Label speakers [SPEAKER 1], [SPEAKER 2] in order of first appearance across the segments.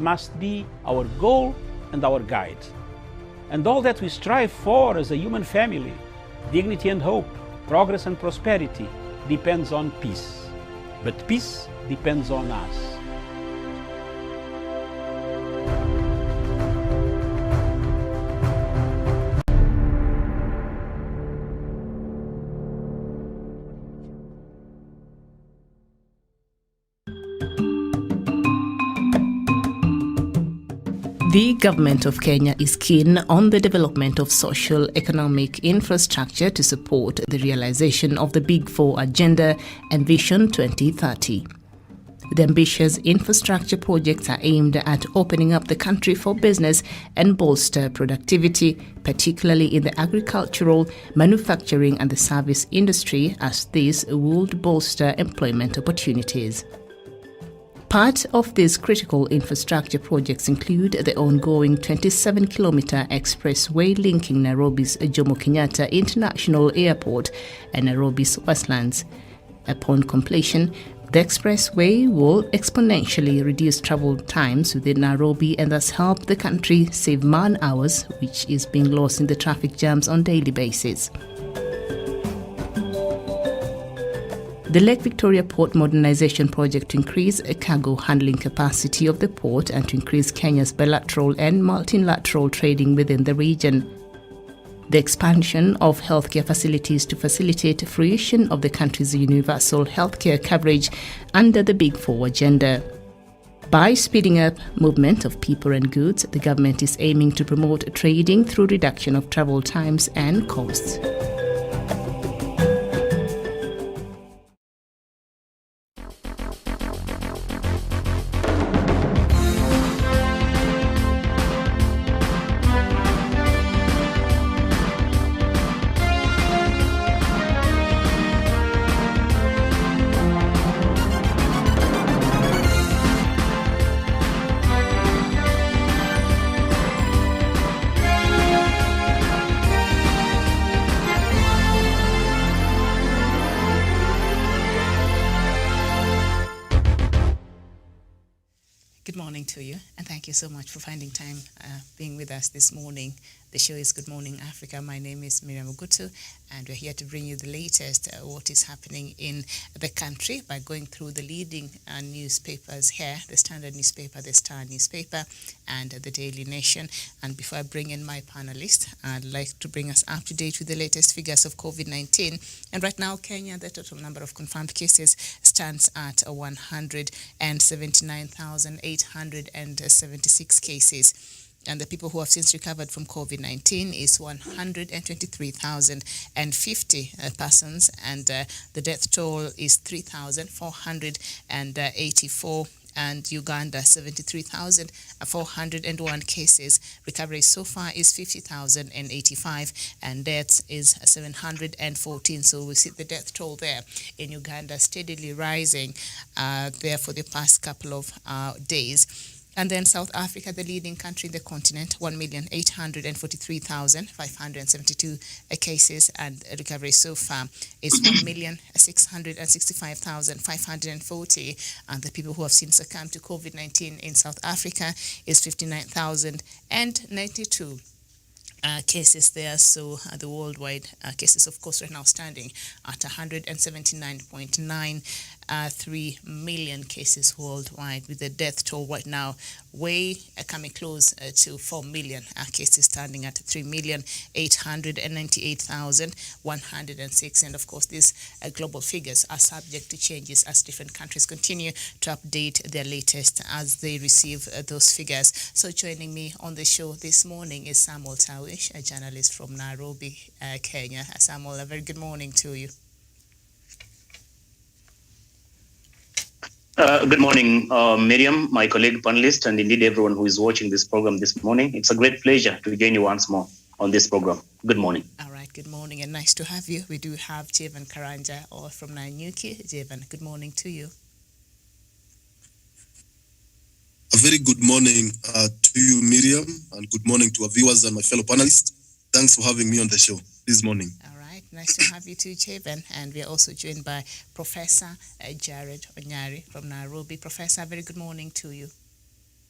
[SPEAKER 1] must be our goal and our guide. And all that we strive for as a human family, dignity and hope, progress and prosperity, depends on peace. But peace depends on us.
[SPEAKER 2] The government of Kenya is keen on the development of social economic infrastructure to support the realization of the Big Four agenda and Vision 2030. The ambitious infrastructure projects are aimed at opening up the country for business and bolster productivity, particularly in the agricultural, manufacturing and the service industry, as this would bolster employment opportunities. Part of these critical infrastructure projects include the ongoing 27-kilometer expressway linking Nairobi's Jomo Kenyatta International Airport and Nairobi's Westlands. Upon completion, the expressway will exponentially reduce travel times within Nairobi and thus help the country save man-hours, which is being lost in the traffic jams on a daily basis. The Lake Victoria Port Modernization Project to increase cargo handling capacity of the port and to increase Kenya's bilateral and multilateral trading within the region. The expansion of healthcare facilities to facilitate fruition of the country's universal healthcare coverage under the Big Four agenda. By speeding up movement of people and goods, the government is aiming to promote trading through reduction of travel times and costs.
[SPEAKER 3] Good morning to you, and thank you so much for finding time being with us this morning. The show is Good Morning Africa. My name is Miriam Ogutu, and we're here to bring you the latest, what is happening in the country by going through the leading newspapers here, the Standard newspaper, the Star newspaper, and the Daily Nation. And before I bring in my panelist, I'd like to bring us up to date with the latest figures of COVID-19. And right now, Kenya, the total number of confirmed cases stands at 179,876 cases. And the people who have since recovered from COVID-19 is 123,050 persons, and the death toll is 3,484. And Uganda, 73,401 cases. Recovery so far is 50,085, and deaths is 714. So we see the death toll there in Uganda steadily rising there for the past couple of days. And then South Africa, the leading country in the continent, 1,843,572 cases, and recovery so far is 1,665,540. And the people who have since succumbed to COVID-19 in South Africa is 59,092. Cases there, so the worldwide cases, of course, are now standing at 179.93 million cases worldwide, with the death toll right now way coming close to 4 million cases, standing at 3,898,106. And of course, these global figures are subject to changes as different countries continue to update their latest as they receive those figures. So joining me on the show this morning is Samuel Tawish, a journalist from Nairobi, Kenya. Samuel, a very good morning to you.
[SPEAKER 4] Good morning, Miriam, my colleague panelist, and indeed everyone who is watching this program this morning. It's a great pleasure to join you once more on this program. Good morning.
[SPEAKER 3] All right, good morning, and nice to have you. We do have Jevan Karanja from Nanyuki. Jevan, good morning to you.
[SPEAKER 5] A very good morning to you, Miriam, and good morning to our viewers and my fellow panelists. Thanks for having me on the show this morning.
[SPEAKER 3] All right, nice to have you too, Jevan. And we are also joined by Professor Jared Onyari from Nairobi. Professor, very good morning to you.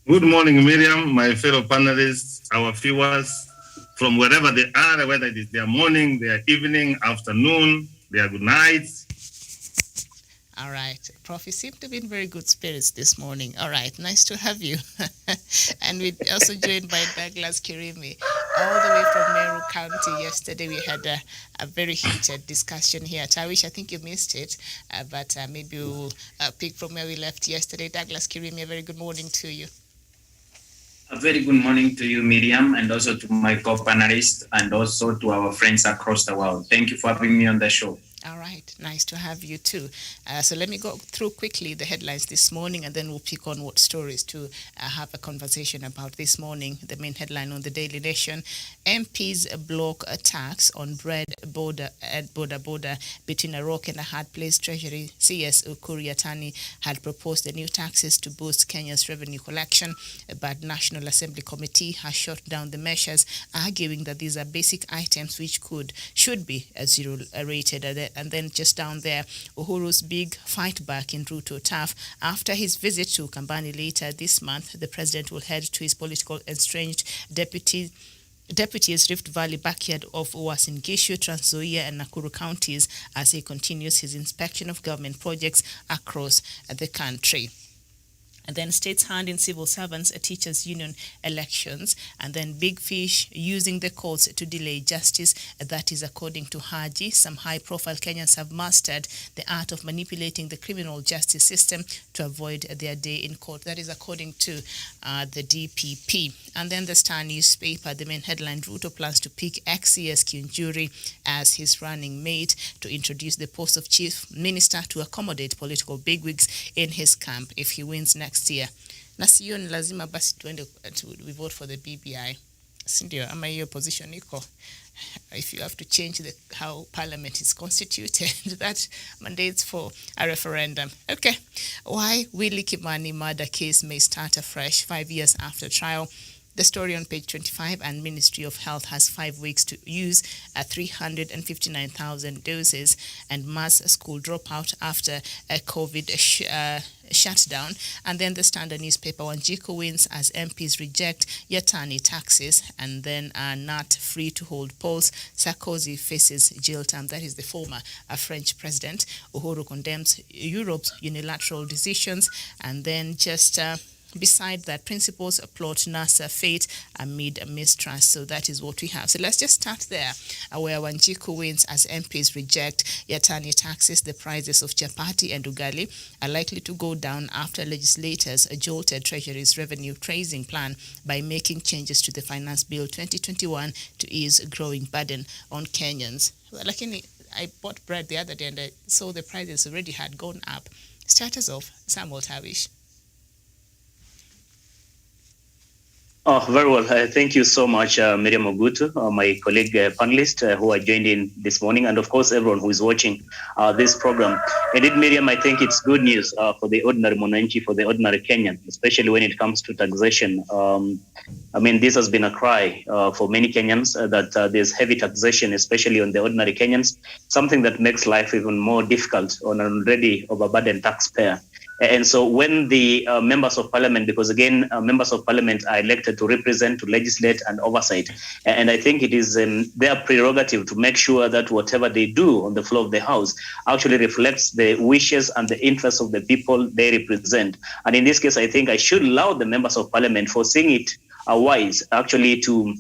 [SPEAKER 6] Good morning, Miriam, my fellow panelists, our viewers, from wherever they are, whether it is their morning, their evening, afternoon, their good nights.
[SPEAKER 3] All right. Prof, you seem to be in very good spirits this morning. All right. Nice to have you. And we're also joined by Douglas Kirimi, all the way from Meru County. Yesterday, we had a very heated discussion here at Tawish. I think you missed it, but maybe we'll pick from where we left yesterday. Douglas Kirimi, a very good morning to you.
[SPEAKER 7] A very good morning to you, Miriam, and also to my co-panelists and also to our friends across the world. Thank you for having me on the show.
[SPEAKER 3] All right, nice to have you too. So let me go through quickly the headlines this morning, and then we'll pick on what stories to have a conversation about this morning. The main headline on the Daily Nation: MPs block a tax on bread border between a rock and a hard place. Treasury CS Ukur Yatani had proposed the new taxes to boost Kenya's revenue collection, but National Assembly Committee has shut down the measures, arguing that these are basic items which should be zero rated. And then just down there, Uhuru's big fight back in Ruto tough. After his visit to Kambani later this month, the president will head to his political estranged deputies Rift Valley backyard of Uasin Gishu, Trans Nzoia and Nakuru counties as he continues his inspection of government projects across the country. And then state's hand in civil servants, a teachers' union elections, and then big fish using the courts to delay justice. That is according to Haji. Some high-profile Kenyans have mastered the art of manipulating the criminal justice system to avoid their day in court. That is according to the DPP. And then the Star newspaper, the main headline: Ruto plans to pick ex-CS Kiunjuri as his running mate to introduce the post of chief minister to accommodate political bigwigs in his camp if he wins next year. Na sio ni lazima basi tuende we vote for the BBI. Sindio, ama hiyo position iko. If you have to change how parliament is constituted, that mandates for a referendum. Okay. Why Willie Kimani murder case may start afresh 5 years after trial. The story on page 25, and Ministry of Health has 5 weeks to use 359,000 doses, and mass school dropout after a COVID shutdown. And then the Standard newspaper: Wanjiku wins as MPs reject Yatani taxes, and then are not free to hold polls. Sarkozy faces jail term. That is the former French president. Uhuru condemns Europe's unilateral decisions, and then just beside that, principals applaud NASA fate amid mistrust. So that is what we have. So let's just start there, where Wanjiku wins as MPs reject Yatani taxes. The prices of chapati and ugali are likely to go down after legislators jolted Treasury's revenue tracing plan by making changes to the Finance Bill 2021 to ease a growing burden on Kenyans. Well, I bought bread the other day and I saw the prices already had gone up. Start us off, Samuel Tawish.
[SPEAKER 4] Oh, very well. Thank you so much, Miriam Ogutu, my colleague panelist who are joined in this morning, and of course, everyone who is watching this program. Indeed, Miriam, I think it's good news for the ordinary Mwananchi, for the ordinary Kenyan, especially when it comes to taxation. This has been a cry for many Kenyans that there's heavy taxation, especially on the ordinary Kenyans, something that makes life even more difficult on an already overburdened taxpayer. And so when the members of parliament, because again, members of parliament are elected to represent, to legislate and oversight. And I think it is their prerogative to make sure that whatever they do on the floor of the house actually reflects the wishes and the interests of the people they represent. And in this case, I think I should allow the members of parliament for seeing it wise actually to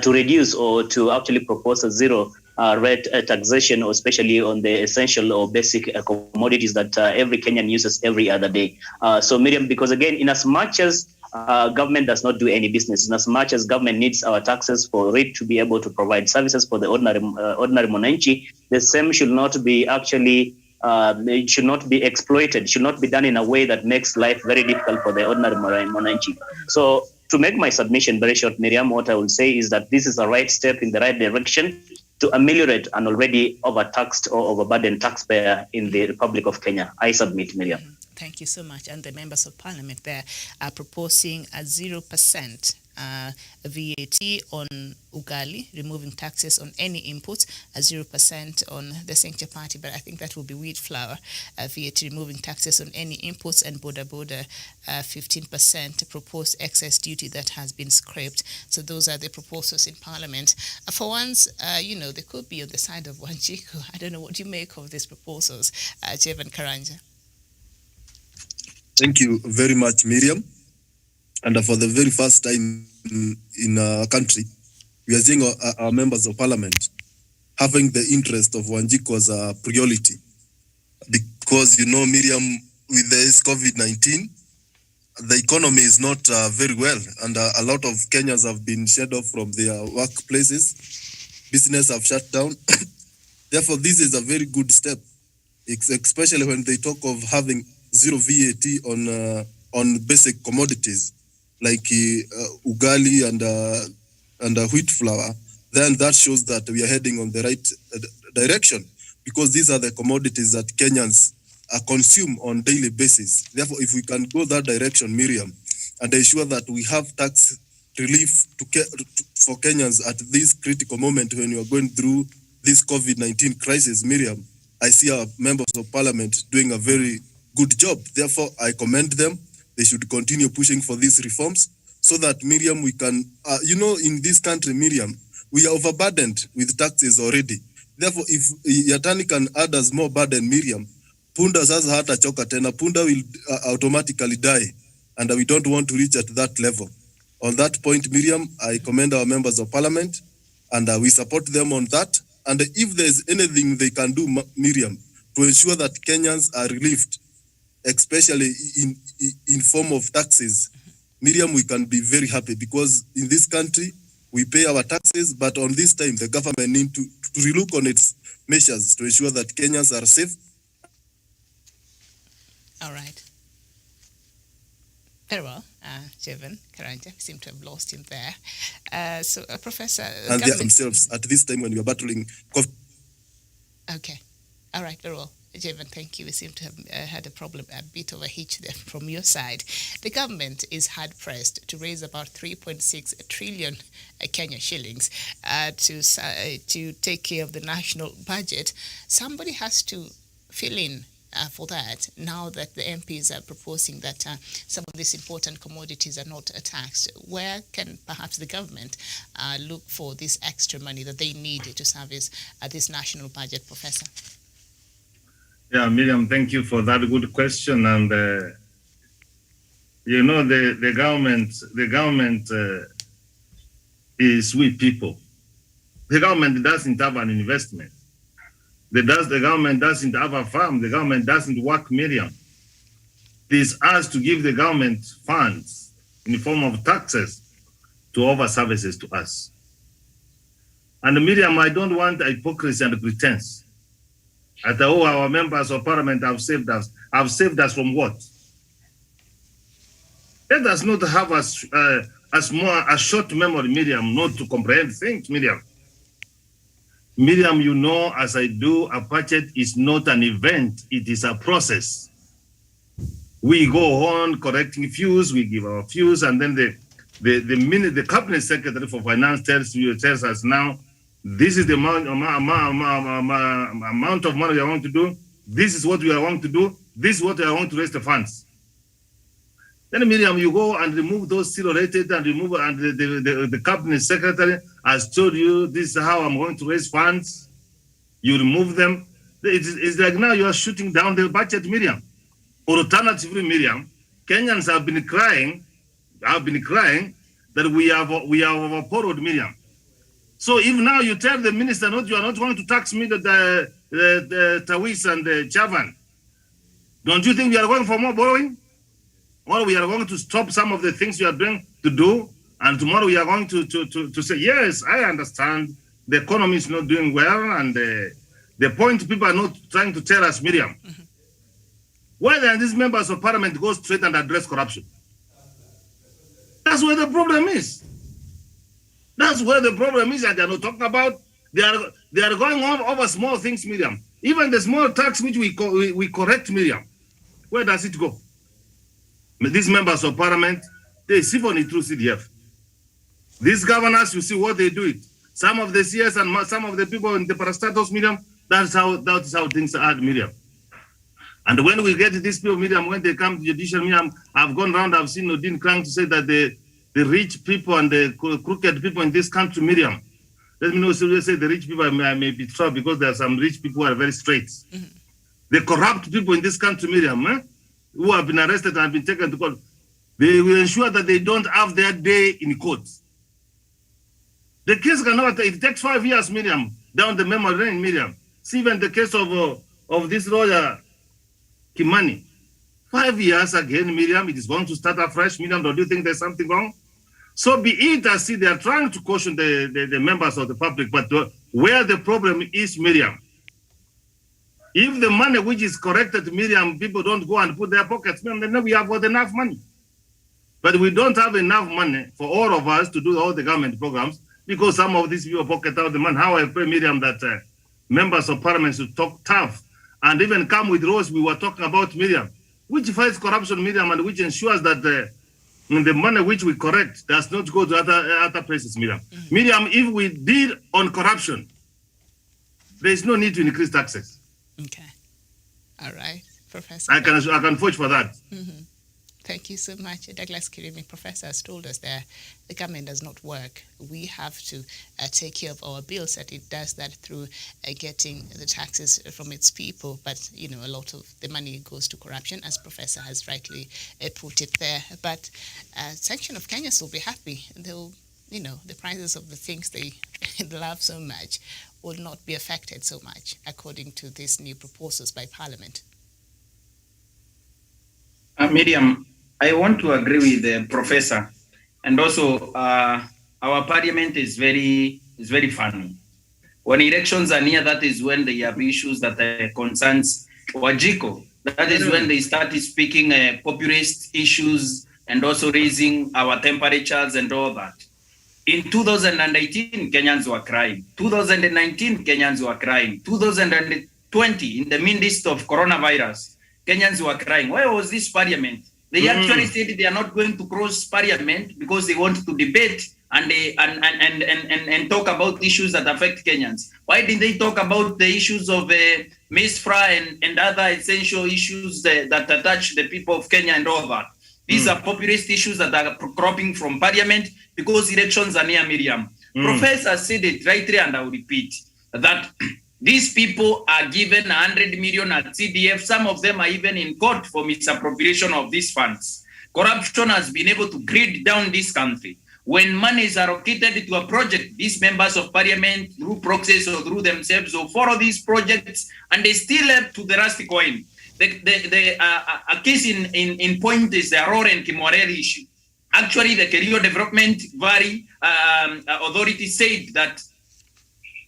[SPEAKER 4] reduce or to actually propose a zero rate taxation, or especially on the essential or basic commodities that every Kenyan uses every other day. So Miriam, because again, in as much as government does not do any business, in as much as government needs our taxes for it to be able to provide services for the ordinary Mwananchi, the same should not be actually it should not be exploited, should not be done in a way that makes life very difficult for the ordinary Mwananchi. So to make my submission very short, Miriam, what I will say is that this is a right step in the right direction to ameliorate an already overtaxed or overburdened taxpayer in the Republic of Kenya. I submit, Miriam.
[SPEAKER 3] Thank you so much. And the members of parliament there are proposing a 0% VAT on ugali, removing taxes on any inputs, 0% on the same chapati, but I think that will be wheat flour, VAT removing taxes on any inputs, and boda 15% proposed excess duty that has been scrapped. So those are the proposals in Parliament. For once, they could be on the side of Wanjiku. I don't know what you make of these proposals, Jevan Karanja.
[SPEAKER 5] Thank you very much, Miriam. And for the very first time in our country, we are seeing our members of Parliament having the interest of Wanjiku as a priority. Because, Miriam, with this COVID-19, the economy is not very well, and a lot of Kenyans have been shed off from their workplaces. Business have shut down. Therefore, this is a very good step, especially when they talk of having zero VAT on basic commodities like ugali and wheat flour. Then that shows that we are heading on the right direction, because these are the commodities that Kenyans consume on daily basis. Therefore, if we can go that direction, Miriam, and ensure that we have tax relief for Kenyans at this critical moment when we are going through this COVID-19 crisis, Miriam, I see our members of Parliament doing a very good job. Therefore, I commend them. They should continue pushing for these reforms so that, Miriam, we can, in this country, Miriam, we are overburdened with taxes already. Therefore, if Yatani can add us more burden, Miriam, Punda sasa hata choka tena. Punda will automatically die, and we don't want to reach at that level. On that point, Miriam, I commend our members of Parliament, and we support them on that. And if there's anything they can do, Miriam, to ensure that Kenyans are relieved, especially in form of taxes, Miriam, we can be very happy, because in this country, we pay our taxes, but on this time, the government needs to relook on its measures to ensure that Kenyans are safe.
[SPEAKER 3] All right. Very well. Jevan Karanja, we seem to have lost him there. Professor...
[SPEAKER 5] And they themselves at this time when we are battling COVID.
[SPEAKER 3] Okay. All right, very well. Jevan, thank you. We seem to have had a bit of a hitch there from your side. The government is hard-pressed to raise about 3.6 trillion Kenya shillings to take care of the national budget. Somebody has to fill in for that, now that the MPs are proposing that some of these important commodities are not taxed. Where can perhaps the government look for this extra money that they need to service this national budget, Professor?
[SPEAKER 6] Yeah, Miriam, thank you for that good question. And the government is with people. The government doesn't have an investment. The government doesn't have a farm. The government doesn't work, Miriam. It is us to give the government funds in the form of taxes to offer services to us. And Miriam, I don't want hypocrisy and pretense. Our members of Parliament have saved us. Have saved us from what? Let us not have a short memory, Miriam, not to comprehend things, Miriam. Miriam, you know, as I do, a budget is not an event, it is a process. We go on correcting views, we give our views, and then the cabinet secretary for finance tells us now, this is the amount of money we are going to do, this is what we are going to do, this is what we are going to raise the funds. Then, Miriam, you go and remove those zero-rated and the cabinet secretary has told you this is how I'm going to raise funds. You remove them. It's like now you are shooting down the budget, Miriam. Alternatively, Miriam, Kenyans have been crying that we have overborrowed, Miriam. So if now you tell the minister, no, you are not going to tax me the Tawis and the Chavan, don't you think we are going for more borrowing? Or we are going to stop some of the things we are doing to do, and tomorrow we are going to say, yes, I understand the economy is not doing well, and the point people are not trying to tell us, Miriam, why then these members of Parliament go straight and address corruption? That's where the problem is. That's where the problem is that they are not talking about. They are going on over small things, Miriam. Even the small tax which we correct, Miriam, where does it go? These members of Parliament, they siphon it through CDF. These governors, you see what they do it. Some of the CS and some of the people in the parastatus, Miriam, that's how things are, Miriam. And when we get these people, Miriam, when they come to judicial, Miriam, I've gone around, I've seen Odin Krang to say that the rich people and the crooked people in this country, Miriam, let me know, so they say the rich people may be trouble because there are some rich people who are very straight. Mm-hmm. The corrupt people in this country, Miriam, who have been arrested and been taken to court, they will ensure that they don't have their day in court. The case cannot, it takes 5 years, Miriam, down the memory lane, Miriam. See even the case of this lawyer, Kimani. 5 years again, Miriam, it is going to start afresh. Miriam, don't you think there's something wrong? So be it as see, they are trying to caution the members of the public, but where the problem is, Miriam, if the money which is corrected, Miriam, people don't go and put their pockets, Miriam, then we have got enough money. But we don't have enough money for all of us to do all the government programs because some of these people pocket out the money. How I pray, Miriam, that members of parliament should talk tough and even come with laws we were talking about, Miriam, which fights corruption, Miriam, and which ensures that the money which we correct does not go to other places, Miriam. Mm-hmm. Miriam, if we deal on corruption, there is no need to increase taxes.
[SPEAKER 3] Okay. All right, Professor.
[SPEAKER 6] I can vouch for that.
[SPEAKER 3] Mm-hmm. Thank you so much. Douglas Kirimi, Professor, has told us that the government does not work. We have to take care of our bills, that it does that through getting the taxes from its people. But, you know, a lot of the money goes to corruption, as Professor has rightly put it there. But a section of Kenyans will be happy. They'll, you know, the prices of the things they love so much will not be affected so much, according to these new proposals by Parliament.
[SPEAKER 7] Miriam, I want to agree with the professor, and also our parliament is very funny. When elections are near, that is when they have issues that concerns Wajiko. That is when they started speaking populist issues and also raising our temperatures and all that. In 2018, Kenyans were crying. 2019, Kenyans were crying. 2020, in the midst of coronavirus, Kenyans were crying. Where was this parliament? They actually said they are not going to cross parliament because they want to debate and talk about issues that affect Kenyans. Why didn't they talk about the issues of MISFRA and other essential issues that attach the people of Kenya and all that? These are populist issues that are cropping from parliament because elections are near, Miriam. Professor said it rightly, and I will repeat, that these people are given 100 million at CDF. Some of them are even in court for misappropriation of these funds. Corruption has been able to grid down this country. When money is allocated to a project, these members of parliament, through proxies or through themselves, will follow these projects, and they still have to the rusty coin. A case in point is the Aurora and Kimwareri issue. Actually, the Kerio Development Valley Authority said that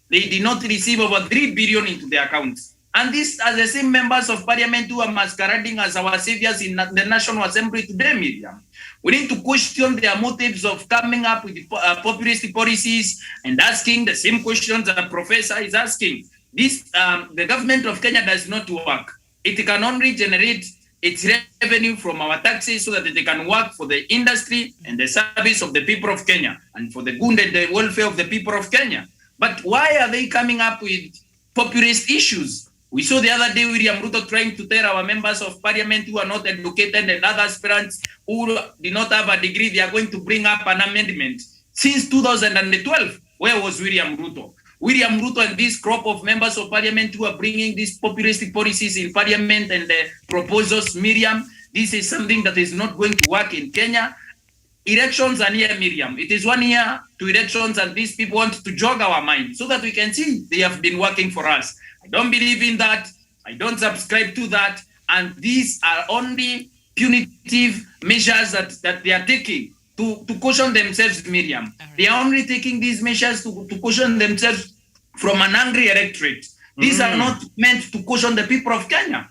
[SPEAKER 7] they did not receive over 3 billion into their accounts. And these are the same members of parliament who are masquerading as our saviors in the National Assembly today, Miriam. We need to question their motives of coming up with populist policies and asking the same questions that the professor is asking. The government of Kenya does not work. It can only generate its revenue from our taxes so that they can work for the industry and the service of the people of Kenya and for the good and the welfare of the people of Kenya. But why are they coming up with populist issues? We saw the other day William Ruto trying to tell our members of parliament who are not educated and other aspirants who did not have a degree, they are going to bring up an amendment. Since 2012, where was William Ruto? William Ruto and this crop of members of parliament who are bringing these populistic policies in parliament and the proposals, Miriam, this is something that is not going to work in Kenya. Elections are near, Miriam. It is 1 year to elections, and these people want to jog our mind so that we can see they have been working for us. I don't believe in that. I don't subscribe to that. And these are only punitive measures that they are taking to caution themselves, Miriam. They are only taking these measures to caution themselves from an angry electorate. These are not meant to caution the people of Kenya.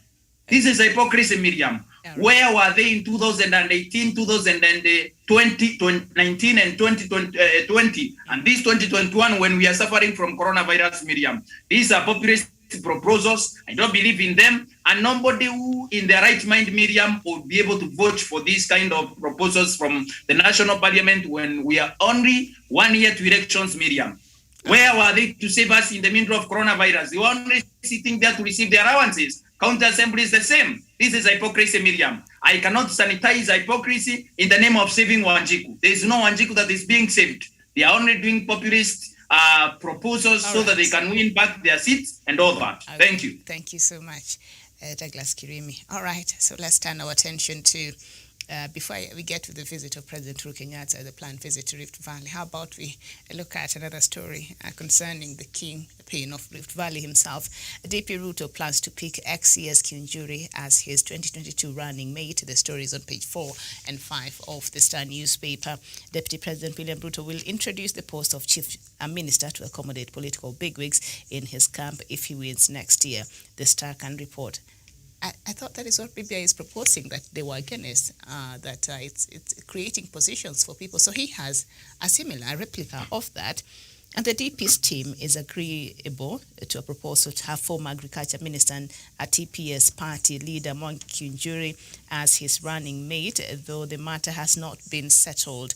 [SPEAKER 7] This is hypocrisy, Miriam. Where were they in 2018, 2020, 2019, and 2020? And this 2021, when we are suffering from coronavirus, Miriam. These are populist proposals. I don't believe in them. And nobody who in their right mind, Miriam, would be able to vote for these kind of proposals from the National Parliament when we are only 1 year to elections, Miriam. Where were they to save us in the middle of coronavirus? They were only sitting there to receive their allowances. County Assembly is the same. This is hypocrisy, Miriam. I cannot sanitize hypocrisy in the name of saving Wanjiku. There is no Wanjiku that is being saved. They are only doing populist proposals so that they can win back their seats and all that. Thank you.
[SPEAKER 3] Thank you so much, Douglas Kirimi. All right, so let's turn our attention to, before we get to the visit of President Uhuru Kenyatta, the planned visit to Rift Valley, how about we look at another story concerning the kingpin of Rift Valley himself. DP Ruto plans to pick ex-CS Kiunjuri as his 2022 running mate. The story is on page 4 and 5 of the Star newspaper. Deputy President William Ruto will introduce the post of Chief Minister to accommodate political bigwigs in his camp if he wins next year. The Star can report. I thought that is what BBI is proposing, that they were against, that it's creating positions for people. So he has a similar replica of that. And the DP's team is agreeable to a proposal to have former Agriculture Minister and a TPS party leader, Mwangi Kiunjuri, as his running mate, though the matter has not been settled.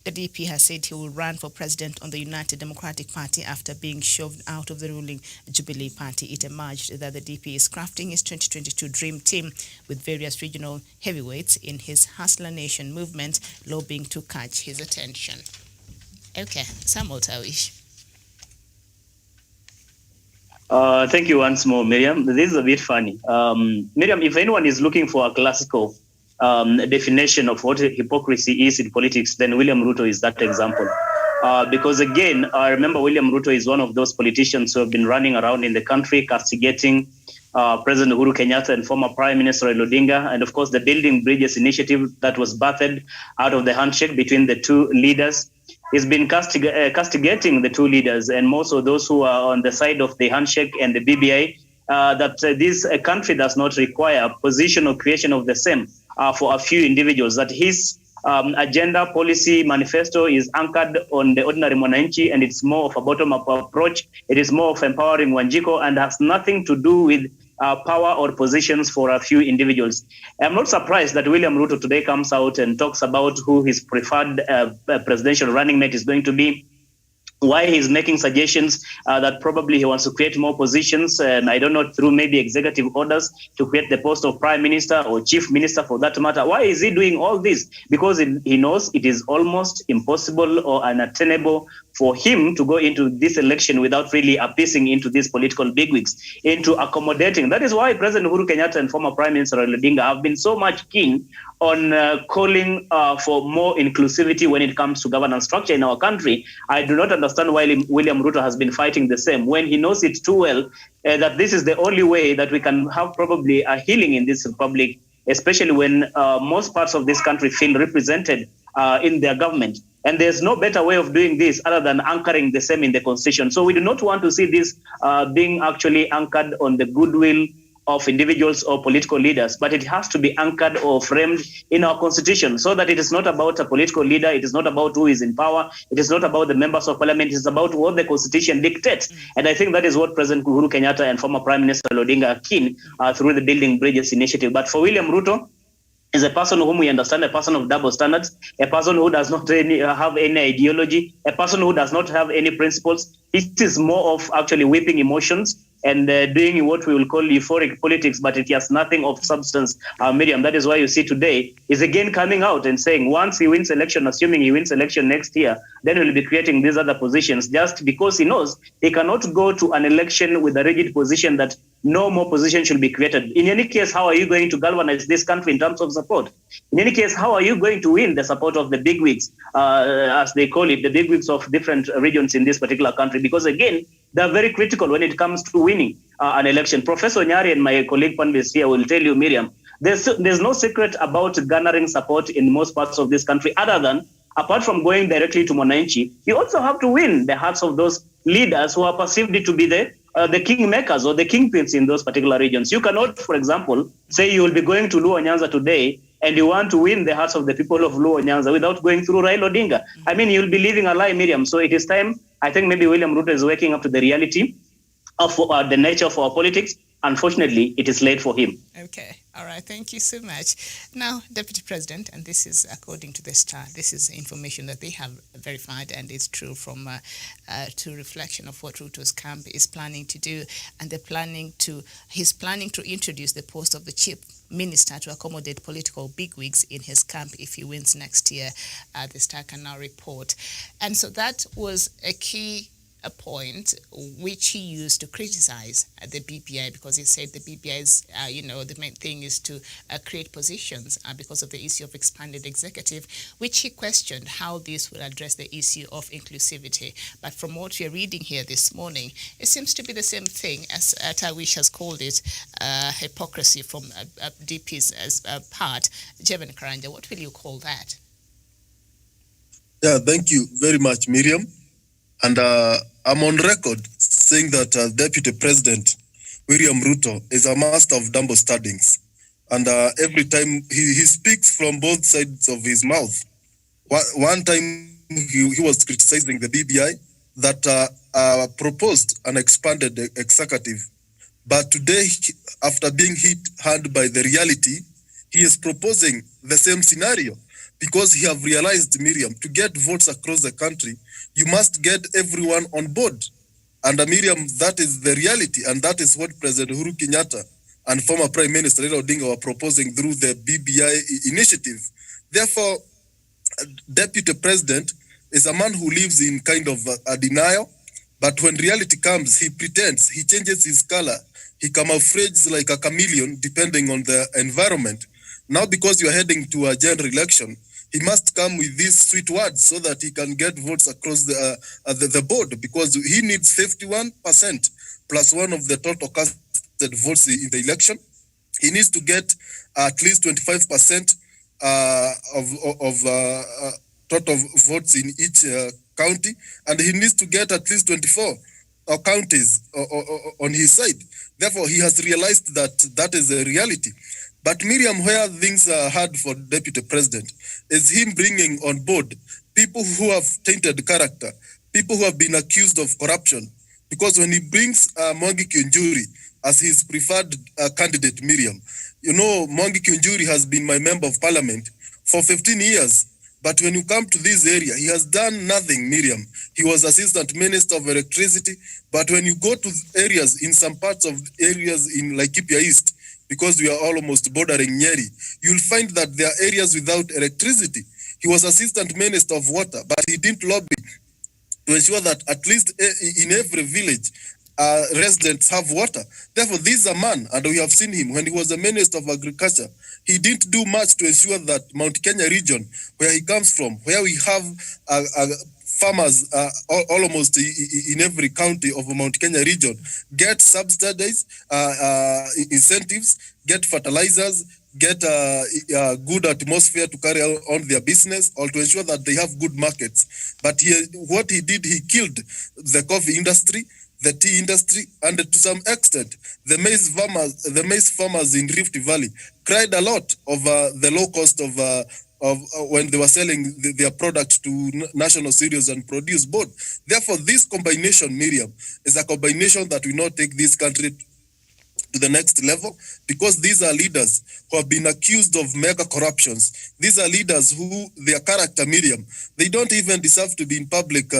[SPEAKER 3] The DP has said he will run for president on the United Democratic Party after being shoved out of the ruling Jubilee Party. It emerged that the DP is crafting his 2022 dream team with various regional heavyweights in his Hustler Nation movement, lobbying to catch his attention. Okay, Samuel Tawish.
[SPEAKER 4] Thank you once more, Miriam. This is a bit funny. Miriam, if anyone is looking for a classical definition of what hypocrisy is in politics, then William Ruto is that example. Because again, I remember William Ruto is one of those politicians who have been running around in the country castigating President Uhuru Kenyatta and former Prime Minister Raila Odinga, and of course the Building Bridges initiative that was birthed out of the handshake between the two leaders. He's been castigating the two leaders, and more so those who are on the side of the handshake and the BBI, that this country does not require positional creation of the same for a few individuals, that his agenda, policy, manifesto is anchored on the ordinary mwananchi, and it's more of a bottom-up approach. It is more of empowering Wanjiku and has nothing to do with power or positions for a few individuals. I'm not surprised that William Ruto today comes out and talks about who his preferred presidential running mate is going to be, why he's making suggestions that probably he wants to create more positions, I don't know, through maybe executive orders to create the post of prime minister or chief minister for that matter. Why is he doing all this? Because he knows it is almost impossible or unattainable for him to go into this election without really appeasing into these political bigwigs, into accommodating. That is why President Uhuru Kenyatta and former Prime Minister Raila Odinga have been so much keen on calling for more inclusivity when it comes to governance structure in our country. I do not understand why William Ruto has been fighting the same when he knows it too well that this is the only way that we can have probably a healing in this republic, especially when most parts of this country feel represented in their government. And there's no better way of doing this other than anchoring the same in the constitution. So we do not want to see this being actually anchored on the goodwill of individuals or political leaders, but it has to be anchored or framed in our constitution so that it is not about a political leader, it is not about who is in power, it is not about the members of parliament, it is about what the constitution dictates. And I think that is what President Uhuru Kenyatta and former Prime Minister Odinga are keen through the Building Bridges initiative. But for William Ruto, is a person whom we understand, a person of double standards, a person who does not have any ideology, a person who does not have any principles. It is more of actually whipping emotions and doing what we will call euphoric politics, but it has nothing of substance, Miriam. That is why you see today is again coming out and saying once he wins election, assuming he wins election next year, then he'll be creating these other positions just because he knows he cannot go to an election with a rigid position that no more position should be created. In any case, how are you going to galvanize this country in terms of support? In any case, how are you going to win the support of the bigwigs, as they call it, the bigwigs of different regions in this particular country? Because again, they're very critical when it comes to winning an election. Professor Nyari and my colleague panelists here will tell you, Miriam, there's no secret about garnering support in most parts of this country other than, apart from going directly to Mwananchi, you also have to win the hearts of those leaders who are perceived to be the kingmakers or the kingpins in those particular regions. You cannot, for example, say you will be going to Luo Nyanza today and you want to win the hearts of the people of Luo Nyanza without going through Raila Odinga. I mean, you'll be living a lie, Miriam. So it is time, I think maybe William Ruto is waking up to the reality for the nature of our politics. Unfortunately, it is late for him.
[SPEAKER 3] Okay. All right. Thank you so much. Now, Deputy President, and this is according to the Star, this is information that they have verified, and it's true from to reflection of what Ruto's camp is planning to do, and he's planning to introduce the post of the chief minister to accommodate political bigwigs in his camp if he wins next year. The Star can now report, and so that was a key point which he used to criticize the BBI, because he said the BBI's, the main thing is to create positions because of the issue of expanded executive, which he questioned how this will address the issue of inclusivity. But from what we're reading here this morning, it seems to be the same thing as Tawish has called it, hypocrisy from DP's part. Jevon Karanja, what will you call that?
[SPEAKER 5] Yeah, thank you very much, Miriam. And I'm on record saying that Deputy President William Ruto is a master of double standards. And every time he speaks from both sides of his mouth. One time he was criticizing the BBI that proposed an expanded executive. But today, after being hit hard by the reality, he is proposing the same scenario. Because he have realized, Miriam, to get votes across the country, you must get everyone on board. And Miriam, that is the reality. And that is what President Uhuru Kenyatta and former Prime Minister Raila Odinga were proposing through the BBI initiative. Therefore, Deputy President is a man who lives in kind of a denial. But when reality comes, he pretends, he changes his color. He camouflages like a chameleon, depending on the environment. Now, because you're heading to a general election, he must come with these sweet words so that he can get votes across the board, because he needs 51% plus one of the total casted votes in the election. He needs to get at least 25% of total votes in each county, and he needs to get at least 24 counties on his side. Therefore, he has realized that is a reality. But Miriam, where things are hard for Deputy President is him bringing on board people who have tainted character, people who have been accused of corruption. Because when he brings Mwangi Kiunjuri as his preferred candidate, Miriam, Mwangi Kiunjuri has been my member of parliament for 15 years. But when you come to this area, he has done nothing, Miriam. He was Assistant Minister of Electricity. But when you go to areas, in some parts of areas in Laikipia East, because we are almost bordering Nyeri, you'll find that there are areas without electricity. He was Assistant Minister of Water, but he didn't lobby to ensure that at least in every village, residents have water. Therefore, this is a man, and we have seen him when he was the Minister of Agriculture. He didn't do much to ensure that Mount Kenya region, where he comes from, where we have farmers almost in every county of Mount Kenya region, get subsidized incentives, get fertilizers, get a good atmosphere to carry on their business, or to ensure that they have good markets. But what he did, he killed the coffee industry, the tea industry, and to some extent, the maize farmers in Rift Valley cried a lot over the low cost of when they were selling their product to National Cereals and Produce Board. Therefore, this combination, Miriam, is a combination that will not take this country to the next level, because these are leaders who have been accused of mega corruptions. These are leaders who, their character, Miriam, they don't even deserve to be in public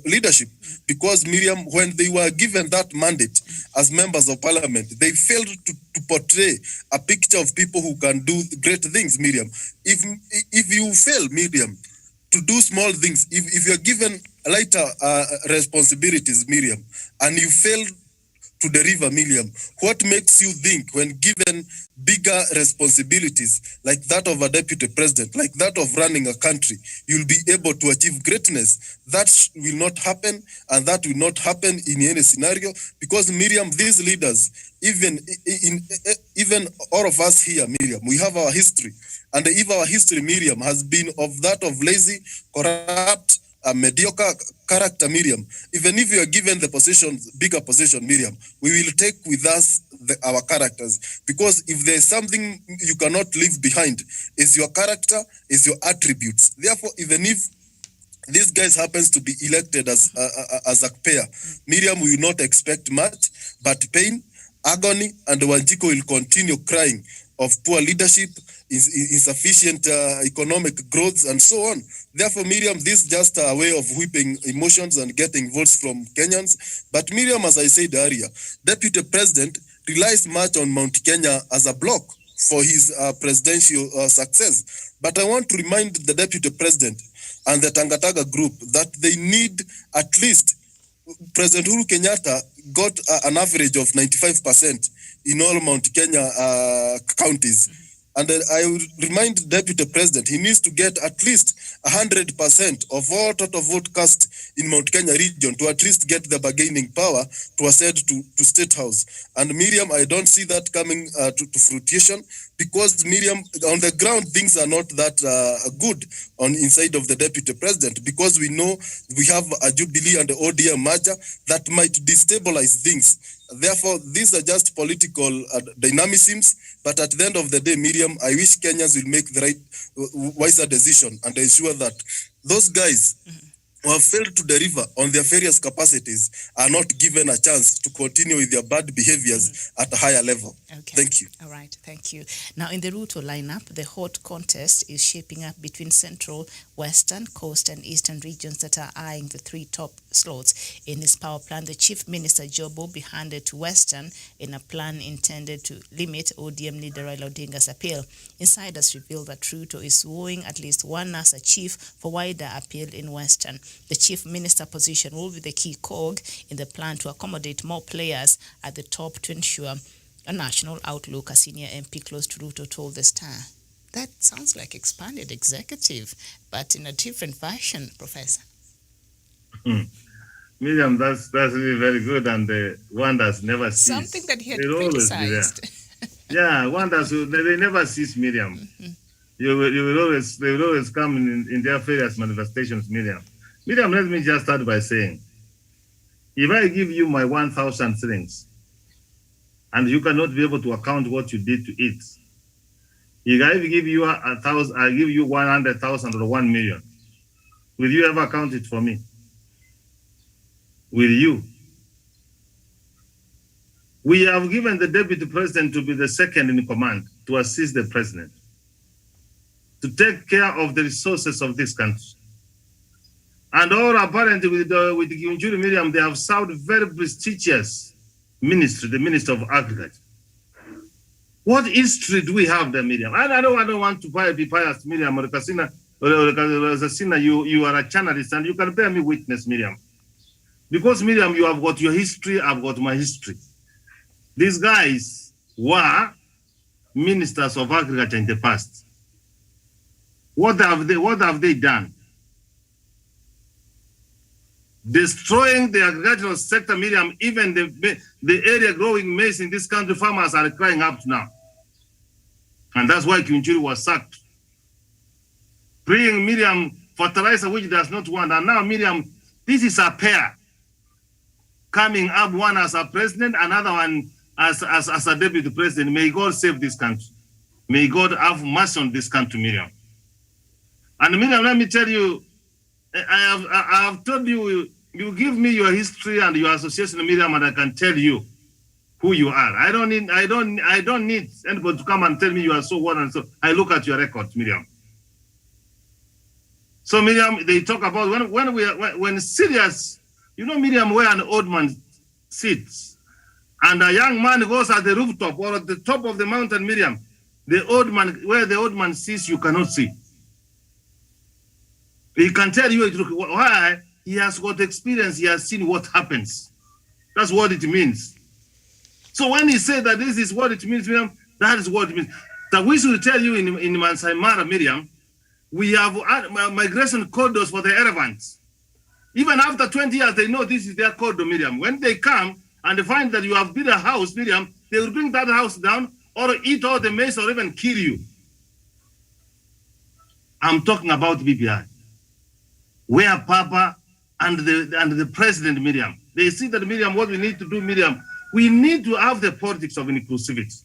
[SPEAKER 5] leadership, because, Miriam, when they were given that mandate as members of parliament, they failed to portray a picture of people who can do great things, Miriam. If you fail, Miriam, to do small things, if you're given lighter responsibilities, Miriam, and you fail to deliver, Miriam, what makes you think when given bigger responsibilities like that of a deputy president, like that of running a country, you'll be able to achieve greatness? That will not happen, and that will not happen in any scenario, because, Miriam, these leaders, even all of us here, Miriam, we have our history. And if our history, Miriam, has been of that of lazy, corrupt, mediocre character, Miriam, even if you are given the bigger position, Miriam, we will take with us our characters. Because if there is something you cannot leave behind, is your character, is your attributes. Therefore, even if These guys happens to be elected as a pair. Miriam will not expect much, but pain, agony, and Wanjiko will continue crying of poor leadership, insufficient economic growth, and so on. Therefore, Miriam, this is just a way of whipping emotions and getting votes from Kenyans. But Miriam, as I said earlier, Deputy President relies much on Mount Kenya as a block for his presidential success. But I want to remind the Deputy President and the Tangataga group that they need at least, President Uhuru Kenyatta got an average of 95% in all Mount Kenya counties. And I would remind Deputy President, he needs to get at least 100% of all total vote cast in Mount Kenya region to at least get the bargaining power to ascend to State House. And Miriam, I don't see that coming to fruition, because Miriam, on the ground, things are not that good on inside of the Deputy President, because we know we have a Jubilee and the ODM merger that might destabilize things. Therefore, these are just political dynamisms. But at the end of the day, Miriam, I wish Kenyans will make the right, wiser decision and ensure that those guys who have failed to deliver on their various capacities are not given a chance to continue with their bad behaviors at a higher level.
[SPEAKER 3] Okay.
[SPEAKER 5] Thank you.
[SPEAKER 3] All right, thank you. Now, in the Ruto lineup, the hot contest is shaping up between Central, Western, Coast, and Eastern regions that are eyeing the three top slots. In his power plan, the Chief Minister Job will be handed to Western in a plan intended to limit ODM leader Raila Odinga's appeal. Insiders reveal that Ruto is wooing at least one NASA chief for wider appeal in Western. The Chief Minister position will be the key cog in the plan to accommodate more players at the top to ensure a national outlook, a senior MP close to Ruto told the Star. That sounds like expanded executive, but in a different fashion, Professor.
[SPEAKER 6] Miriam, that's really very good, and one does never cease.
[SPEAKER 3] Something that he had
[SPEAKER 6] They'll
[SPEAKER 3] criticized.
[SPEAKER 6] Yeah, one does. They never cease, Miriam. They will always come in their various manifestations, Miriam. Miriam, let me just start by saying, if I give you my 1,000 shillings, and you cannot be able to account what you did to it, if I give you 1,000, I give you 100,000 or 1 million, will you ever account it for me? Will you? We have given the Deputy President to be the second in command to assist the President, to take care of the resources of this country. And all apparently with Kiunjuri Miriam, they have served very prestigious ministry, the Minister of Agriculture. What history do we have there, Miriam? I don't want to be biased, Miriam, or Kasina, you are a journalist and you can bear me witness, Miriam. Because, Miriam, you have got your history, I've got my history. These guys were ministers of agriculture in the past. What have they done? Destroying the agricultural sector, Miriam. Even the area growing maize in this country, farmers are crying out now. And that's why Kiunjuri was sacked. Bringing Miriam fertilizer, which does not want. And now, Miriam, this is a pair coming up, one as a president, another one as a deputy president. May God save this country. May God have mercy on this country, Miriam. And Miriam, let me tell you, I have told you, you give me your history and your association, Miriam, and I can tell you who you are. I don't need anybody to come and tell me you are so what and so. I look at your record, Miriam. So Miriam, they talk about when serious, you know, Miriam, where an old man sits and a young man goes at the rooftop or at the top of the mountain, Miriam, where the old man sits, you cannot see. He can tell you why. He has got experience. He has seen what happens. That's what it means. So when he said that this is what it means, Miriam, that is what it means. That we should tell you in Masai Mara, Miriam, we have migration corridors for the elephants. Even after 20 years, they know this is their corridor, Miriam. When they come and they find that you have built a house, Miriam, they will bring that house down or eat all the maize or even kill you. I'm talking about BPI. Where Papa and the president, Miriam, they see that, Miriam, what we need to do, Miriam, we need to have the politics of inclusivity.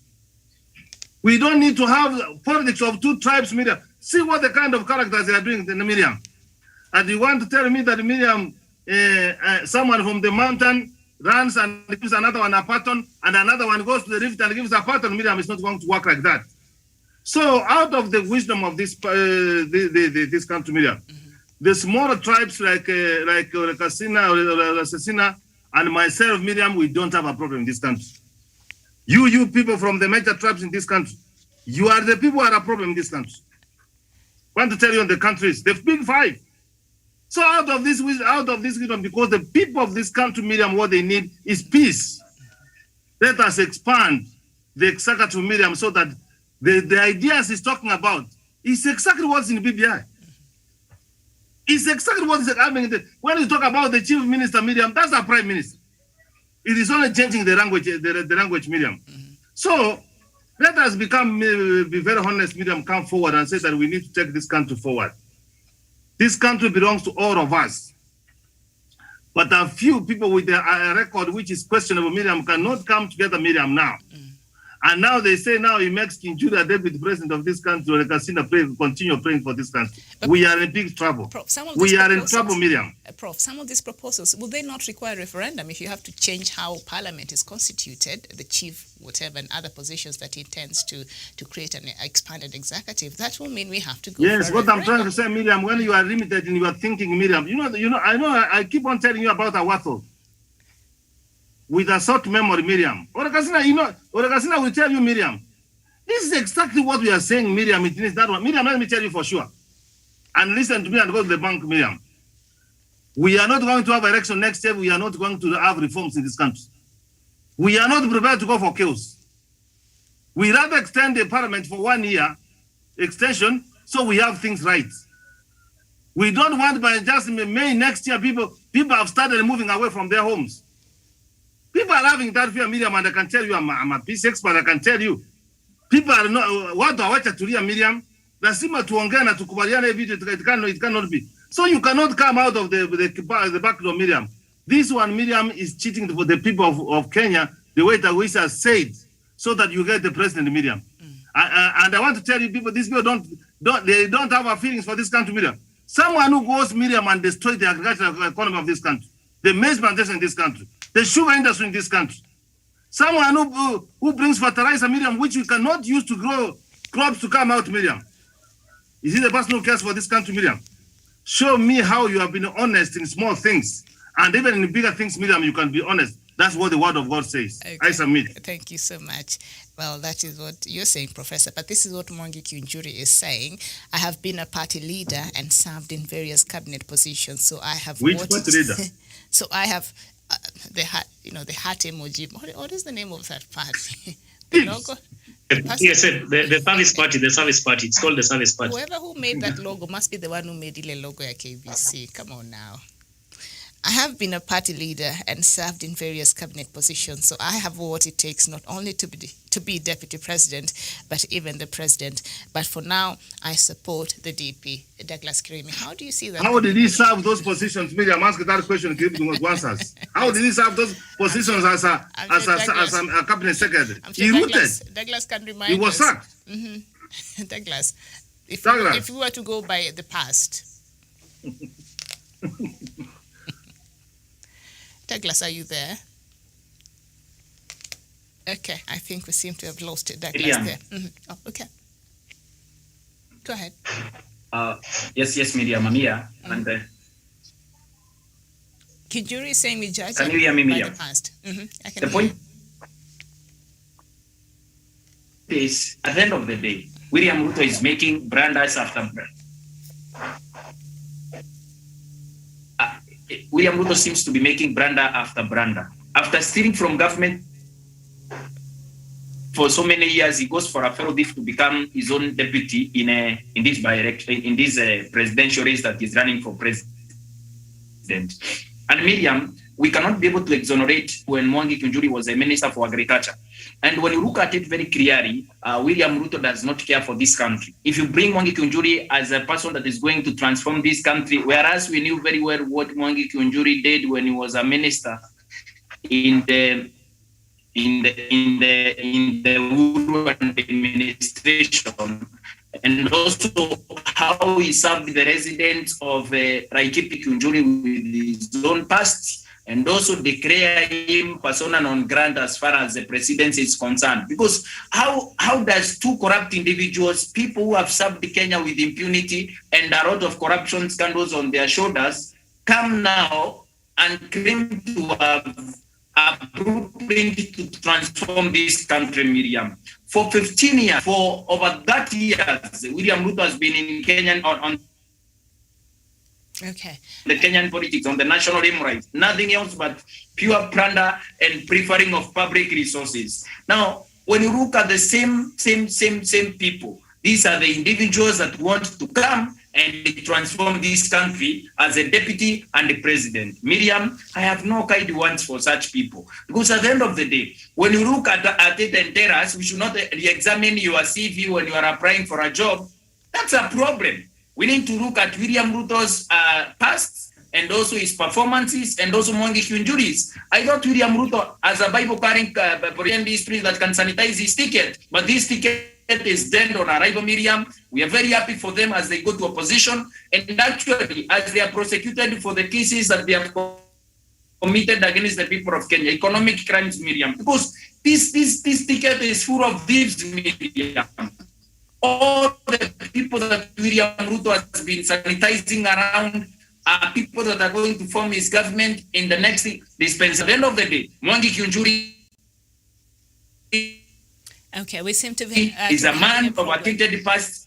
[SPEAKER 6] We don't need to have politics of two tribes, Miriam. See what the kind of characters they are doing, Miriam. And you want to tell me that Miriam, someone from the mountain runs and gives another one a pattern, and another one goes to the rift and gives a pattern? Miriam is not going to work like that. So out of the wisdom of this this country, Miriam, the smaller tribes like Kasina or Assassina and myself, Miriam, we don't have a problem in this country. You people from the major tribes in this country, you are the people who are a problem in this country. I want to tell you on the countries, the big five. So out of this wisdom, because the people of this country, Miriam, what they need is peace. Let us expand the executive, Miriam, so that the ideas he's talking about is exactly what's in BBI. It's exactly what is happening. When you talk about the chief minister, Miriam, that's our prime minister. It is only changing the language, Miriam. So let us be very honest, Miriam, come forward and say that we need to take this country forward. This country belongs to all of us. But a few people with a record which is questionable, Miriam, cannot come together, Miriam, now. And now they say now he makes Kinjuri a deputy president of this country, or Kasina continue praying for this country. But we are in big trouble.
[SPEAKER 3] Prof,
[SPEAKER 6] we are in trouble, Miriam.
[SPEAKER 3] Prof, some of these proposals, will they not require a referendum if you have to change how parliament is constituted, the chief, whatever, and other positions that he intends to create an expanded executive? That will mean we have to go
[SPEAKER 6] Yes,
[SPEAKER 3] for
[SPEAKER 6] what I'm trying to say, Miriam, when you are limited in your thinking, Miriam, I keep on telling you about Awato. With a short memory, Miriam. Orakasina will tell you, Miriam, this is exactly what we are saying, Miriam. It is that one. Miriam, let me tell you for sure. And listen to me and go to the bank, Miriam. We are not going to have election next year. We are not going to have reforms in this country. We are not prepared to go for chaos. We rather extend the parliament for 1 year extension so we have things right. We don't want by just May next year, people have started moving away from their homes. People are having that fear, Miriam, and I can tell you, I'm a peace expert, I can tell you. People are not, watu hawacha tulia, Miriam, lazima tuongea na tukubaliane vitu, it cannot be. So you cannot come out of the back door, Miriam. This one, Miriam, is cheating for the people of Kenya, the way that we have said, so that you get the president, Miriam. And I want to tell you, people, these people don't have a feelings for this country, Miriam. Someone who goes, Miriam, and destroys the agricultural economy of this country, the maize plantation in this country, the sugar industry in this country. Someone who brings fertilizer, Miriam, which we cannot use to grow crops to come out, Miriam. Is it the person who cares for this country, Miriam? Show me how you have been honest in small things. And even in bigger things, Miriam, you can be honest. That's what the word of God says. Okay. I submit.
[SPEAKER 3] Thank you so much. Well, that is what you're saying, Professor. But this is what Mwangi Kinjuri is saying. I have been a party leader and served in various cabinet positions. So I have...
[SPEAKER 6] Which party leader?
[SPEAKER 3] So I have... the heart emoji. What is the name of that party? The logo?
[SPEAKER 4] Yes, the service party. The service party. It's called the service party.
[SPEAKER 3] Whoever who made that logo must be the one who made the logo at KBC. Come on now. I have been a party leader and served in various cabinet positions, so I have what it takes not only to be deputy president, but even the president. But for now, I support the DP, Douglas Kirimi. How do you see that?
[SPEAKER 6] How did he serve those positions? Miriam, ask that question. Kirimi wants us. How did he serve those positions as a cabinet secretary? He rooted.
[SPEAKER 3] Douglas can remind us.
[SPEAKER 6] He was sacked.
[SPEAKER 3] Mm-hmm. Douglas, if we were to go by the past. Douglas, are you there? Okay, I think we seem to have lost it. Douglas there. Mm-hmm. Oh, okay. Go ahead.
[SPEAKER 7] Yes, Miriam, I'm here. Mm-hmm. And
[SPEAKER 3] Kinjuri is saying we judge
[SPEAKER 7] can you hear me, Miriam?
[SPEAKER 3] By the past. Mm-hmm. I can
[SPEAKER 7] the point is, at the end of the day, William Ruto is making brands after brand. William Ruto seems to be making brander after brander. After stealing from government for so many years, he goes for a fellow diff to become his own deputy in this presidential race that he's running for president. And Miriam, we cannot be able to exonerate when Mwangi Kinjuri was a minister for agriculture. And when you look at it very clearly, William Ruto does not care for this country. If you bring Mwangi Kinjuri as a person that is going to transform this country, whereas we knew very well what Mwangi Kinjuri did when he was a minister in the Uhuru administration, and also how he served the residents of Laikipia Kiunjuri with his own past, and also declare him persona non grata as far as the presidency is concerned. Because how does two corrupt individuals, people who have served Kenya with impunity and a lot of corruption scandals on their shoulders, come now and claim to have a blueprint to transform this country, Miriam? For 15 years, for over 30 years, William Ruto has been in Kenya on the Kenyan politics, on the national hemorrhage, nothing else but pure plunder and preferring of public resources. Now, when you look at the same people, these are the individuals that want to come and transform this country as a deputy and a president. Miriam, I have no kind words for such people. Because at the end of the day, when you look at it and tell us, we should not re-examine your CV when you are applying for a job, that's a problem. We need to look at William Ruto's past and also his performances and also Mwangi Kiunjuri's. I thought William Ruto as a Bible-carrying history that can sanitize his ticket, but this ticket is dead on arrival, Miriam. We are very happy for them as they go to opposition, and actually as they are prosecuted for the cases that they have committed against the people of Kenya, economic crimes, Miriam. Because this ticket is full of thieves, Miriam. All the people that William Ruto has been sanitizing around are people that are going to form his government in the next dispensation. At the end of the day, Mwangi Kiunjuri
[SPEAKER 3] we seem to be
[SPEAKER 7] is a man of a tainted past.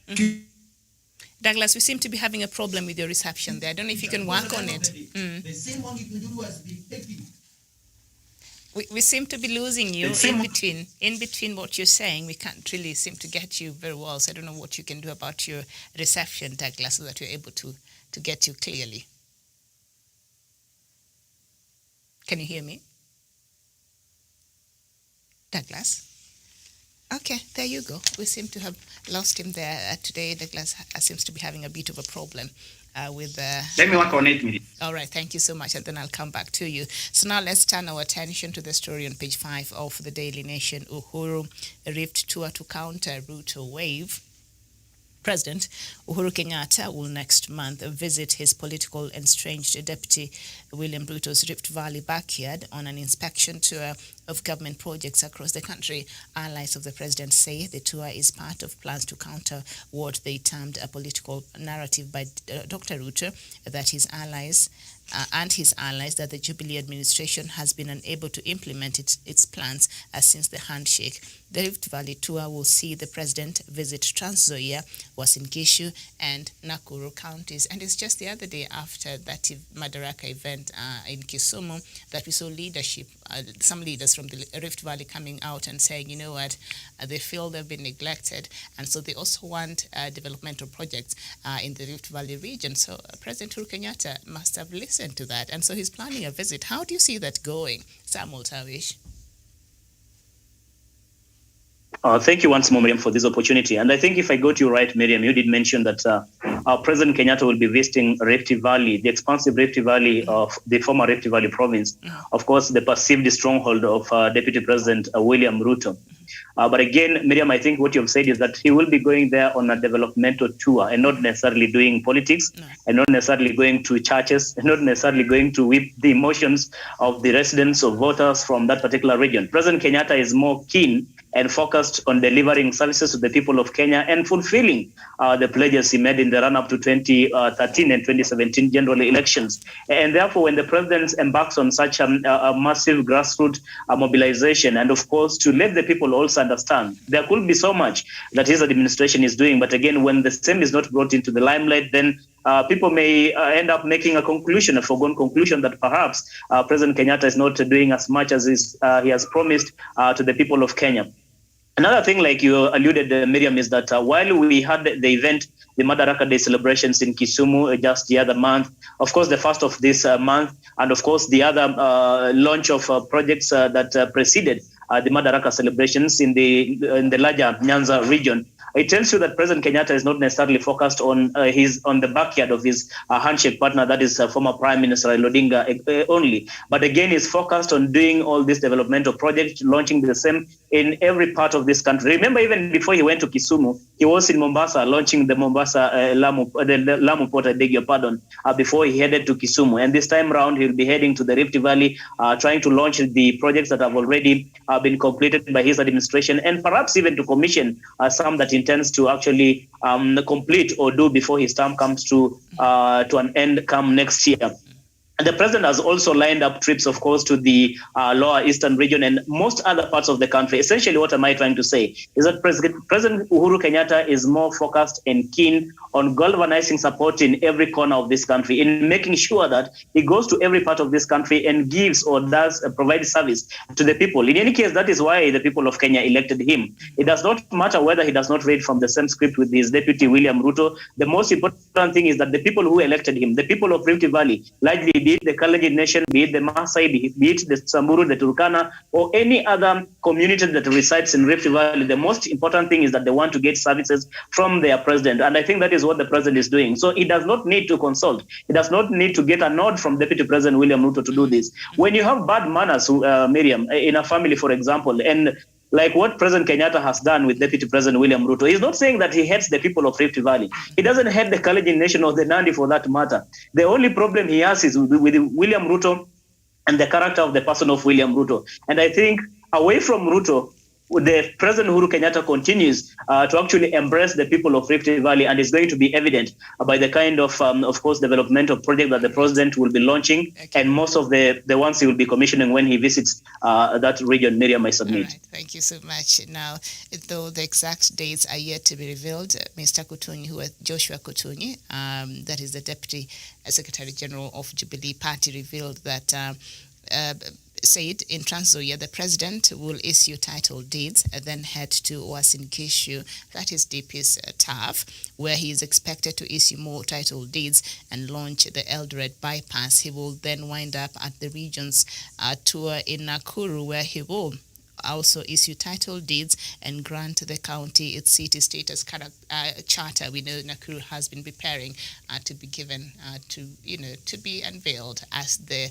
[SPEAKER 3] Douglas, we seem to be having a problem with your reception there. I don't know if you can work on it.
[SPEAKER 7] The same Mwangi Kiunjuri has been taking.
[SPEAKER 3] We seem to be losing you in between what you're saying. We can't really seem to get you very well. So I don't know what you can do about your reception, Douglas, so that you're able to get you clearly. Can you hear me? Douglas? Okay, there you go. We seem to have lost him there today. Douglas seems to be having a bit of a problem with...
[SPEAKER 7] Let me work on it.
[SPEAKER 3] All right, thank you so much, and then I'll come back to you. So now let's turn our attention to the story on page 5 of the Daily Nation. Uhuru Rift tour to counter Ruto wave. President Uhuru Kenyatta will next month visit his political estranged deputy William Ruto's Rift Valley backyard on an inspection tour of government projects across the country. Allies of the president say the tour is part of plans to counter what they termed a political narrative by Dr. Ruto that his allies that the Jubilee administration has been unable to implement its plans since the handshake. The Rift Valley tour will see the president visit Trans Nzoia, Uasin Gishu, and Nakuru counties. And it's just the other day after that Madaraka event in Kisumu that we saw some leaders from the Rift Valley coming out and saying, you know what, they feel they've been neglected, and so they also want developmental projects in the Rift Valley region. So President Uhuru Kenyatta must have listened to that, and so he's planning a visit. How do you see that going, Samuel Tawish?
[SPEAKER 4] Thank you once more, Miriam, for this opportunity. And I think if I got you right, Miriam, you did mention that President Kenyatta will be visiting Rift Valley, the expansive Rift Valley of the former Rift Valley province, of course, the perceived stronghold of Deputy President William Ruto. But again, Miriam, I think what you've said is that he will be going there on a developmental tour and not necessarily doing politics, and not necessarily going to churches, and not necessarily going to whip the emotions of the residents or voters from that particular region. President Kenyatta is more keen and focused on delivering services to the people of Kenya and fulfilling the pledges he made in the run-up to 2013 and 2017 general elections. And therefore, when the president embarks on such a massive grassroots mobilization, and of course, to let the people also understand, there could be so much that his administration is doing. But again, when the same is not brought into the limelight, then people may end up making a foregone conclusion that perhaps President Kenyatta is not doing as much as he has promised to the people of Kenya. Another thing, like you alluded, Miriam, is that while we had the event, the Madaraka Day celebrations in Kisumu just the other month, of course, the first of this month, and of course, the other launch of projects that preceded the Madaraka celebrations in the larger Nyanza region, it tells you that President Kenyatta is not necessarily focused on the backyard of his handshake partner, that is former Prime Minister Raila Odinga only. But again, he's focused on doing all these developmental projects, launching the same in every part of this country. Remember, even before he went to Kisumu, he was in Mombasa launching the Lamu port, I beg your pardon, before he headed to Kisumu. And this time around, he'll be heading to the Rift Valley, trying to launch the projects that have already been completed by his administration, and perhaps even to commission some that intends to actually complete or do before his term comes to an end come next year. And the president has also lined up trips, of course, to the lower eastern region and most other parts of the country. Essentially, what am I trying to say is that President Uhuru Kenyatta is more focused and keen on galvanizing support in every corner of this country, in making sure that he goes to every part of this country and gives or does provide service to the people. In any case, that is why the people of Kenya elected him. It does not matter whether he does not read from the same script with his deputy, William Ruto. The most important thing is that the people who elected him, the people of Rift Valley, largely be it the Kalenjin nation, be it the Maasai, be it the Samburu, the Turkana, or any other community that resides in Rift Valley, the most important thing is that they want to get services from their president. And I think that is what the president is doing. So he does not need to consult. He does not need to get a nod from Deputy President William Ruto to do this. When you have bad manners, Miriam, in a family, for example, and like what President Kenyatta has done with Deputy President William Ruto, he's not saying that he hates the people of Rift Valley. He doesn't hate the Kalenjin nation or the Nandi for that matter. The only problem he has is with William Ruto and the character of the person of William Ruto. And I think away from Ruto, the President Uhuru Kenyatta continues to actually embrace the people of Rift Valley, and is going to be evident by the kind of course, developmental project that the president will be launching, and most of the ones he will be commissioning when he visits that region. Miriam, I submit.
[SPEAKER 3] All right. Thank you so much. Now, though the exact dates are yet to be revealed, Mr. Kutunyi, Joshua Kutunyi, that is the Deputy Secretary General of Jubilee Party, revealed that said in Trans Nzoia, the president will issue title deeds and then head to Uasin Gishu, that is DP's turf, where he is expected to issue more title deeds and launch the Eldoret bypass. He will then wind up at the region's tour in Nakuru, where he will also issue title deeds and grant the county its city status charter. We know Nakuru has been preparing to be given to be unveiled as the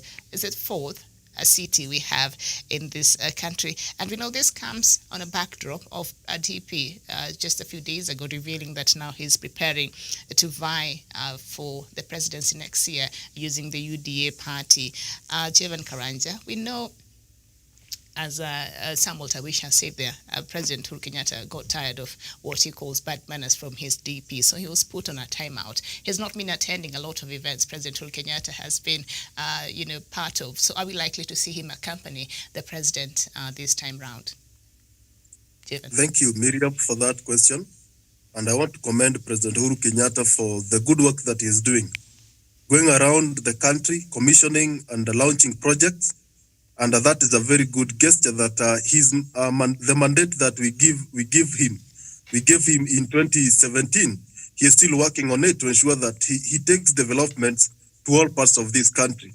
[SPEAKER 3] fourth a city we have in this country. And we know this comes on a backdrop of a DP just a few days ago revealing that now he's preparing to vie for the presidency next year using the UDA party. Jevan Karanja, we know, as Samuel Tawisha said there, President Uhuru Kenyatta got tired of what he calls bad manners from his DP, so he was put on a timeout. He's not been attending a lot of events President Uhuru Kenyatta has been, part of. So are we likely to see him accompany the president this time round? Jevan.
[SPEAKER 5] Thank you, Miriam, for that question. And I want to commend President Uhuru Kenyatta for the good work that he is doing, going around the country, commissioning and launching projects. And that is a very good gesture that the mandate that we gave him in 2017. He is still working on it to ensure that he takes developments to all parts of this country.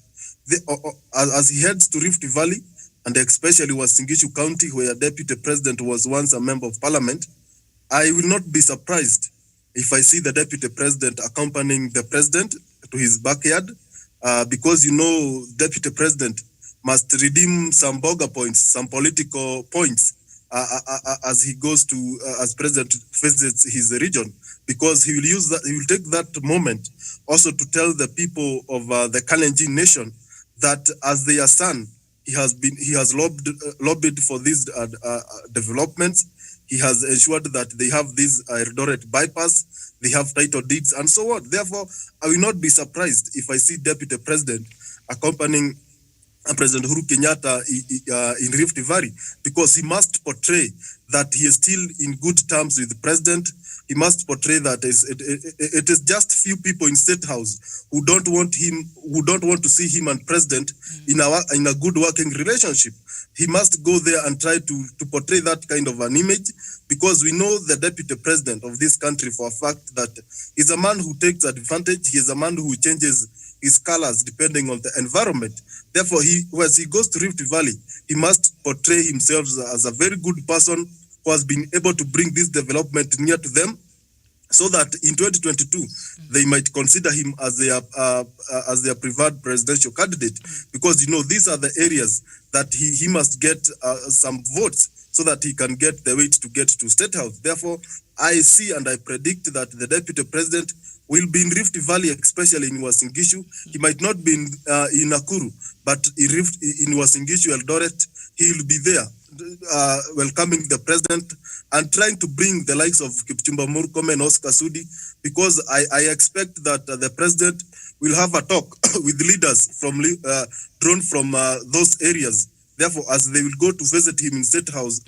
[SPEAKER 5] As he heads to Rift Valley, and especially Uasin Gishu County, where Deputy President was once a member of Parliament, I will not be surprised if I see the Deputy President accompanying the President to his backyard, because Deputy President must redeem some boga points, some political points, as he goes to, as President visits his region, because he will take that moment also to tell the people of the Kalenjin nation that as their son, he has lobbied for these developments. He has ensured that they have this Eldoret bypass, they have title deeds and so on. Therefore, I will not be surprised if I see Deputy President accompanying President Uhuru Kenyatta in Rift Valley, because he must portray that he is still in good terms with the president. He must portray that it is just few people in State House who don't want to see him and president in a good working relationship. He must go there and try to portray that kind of an image, because we know the deputy president of this country for a fact that he's a man who takes advantage. He is a man who changes his colors depending on the environment. Therefore, as he goes to Rift Valley, he must portray himself as a very good person who has been able to bring this development near to them, so that in 2022 they might consider him as their preferred presidential candidate, because these are the areas that he must get some votes, so that he can get the weight to get to State House. Therefore, I see and I predict that the Deputy President will be in Rift Valley, especially in Uasin Gishu. He might not be in Nakuru, but in Uasin Gishu, Eldoret, he will be there, welcoming the President and trying to bring the likes of Kipchumba Murkomen and Oscar Sudi, because I expect that the President will have a talk with leaders from drawn from those areas. Therefore, as they will go to visit him in State House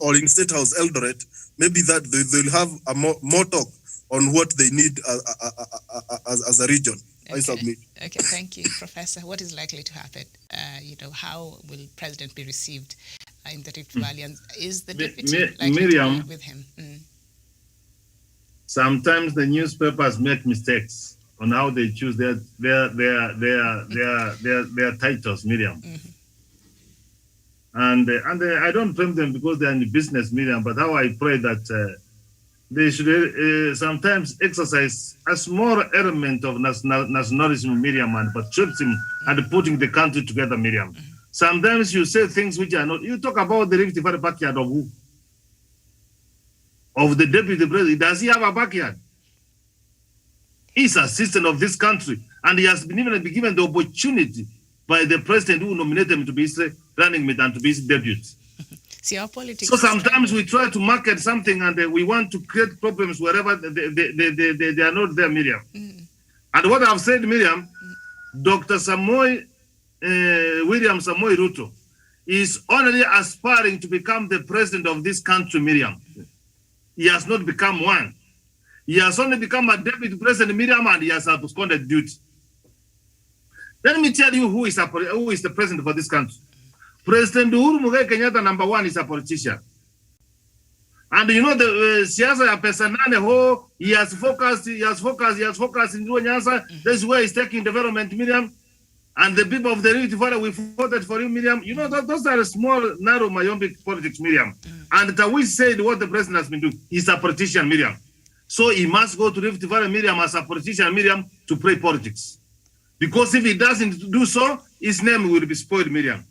[SPEAKER 5] or in State House Eldoret, maybe that they'll have a more talk on what they need as a region.
[SPEAKER 3] Okay.
[SPEAKER 5] I submit.
[SPEAKER 3] Okay, thank you, Professor. What is likely to happen? How will President be received in the Rift Valley? And is the deputy likely
[SPEAKER 6] Miriam,
[SPEAKER 3] to be with him?
[SPEAKER 6] Sometimes the newspapers make mistakes on how they choose their titles, Miriam. And I don't blame them because they're in the business, Miriam. But how I pray that they should sometimes exercise a small element of nationalism, Miriam, and patriotism, and putting the country together, Miriam. Sometimes you say things which are not. You talk about the Rift Valley backyard of who? Of the deputy president. Does he have a backyard? He's a citizen of this country, and he has been given the opportunity by the president who nominated him to be his running mate and to be his deputy.
[SPEAKER 3] See, our politics.
[SPEAKER 6] So sometimes we try to market something and we want to create problems wherever they are not there, Miriam. And what I've said, Miriam, Dr. William Samoei Ruto is only aspiring to become the president of this country, Miriam. He has not become one. He has only become a deputy president, Miriam, and he has absconded duty. Let me tell you who is the president for this country. President Uhuru Muigai Kenyatta, number one, is a politician. And you know the siasa ya pesa nane, he has focused in Nyanza. That's where he's taking development, Miriam. And the people of the Rift Valley, we voted for him, Miriam. You know, those are small, narrow, myopic politics, Miriam. And Tawish said what the president has been doing. He's a politician, Miriam. So he must go to Rift Valley, Miriam, as a politician, Miriam, to play politics. Because if he doesn't do so, his name will be spoiled, Miriam.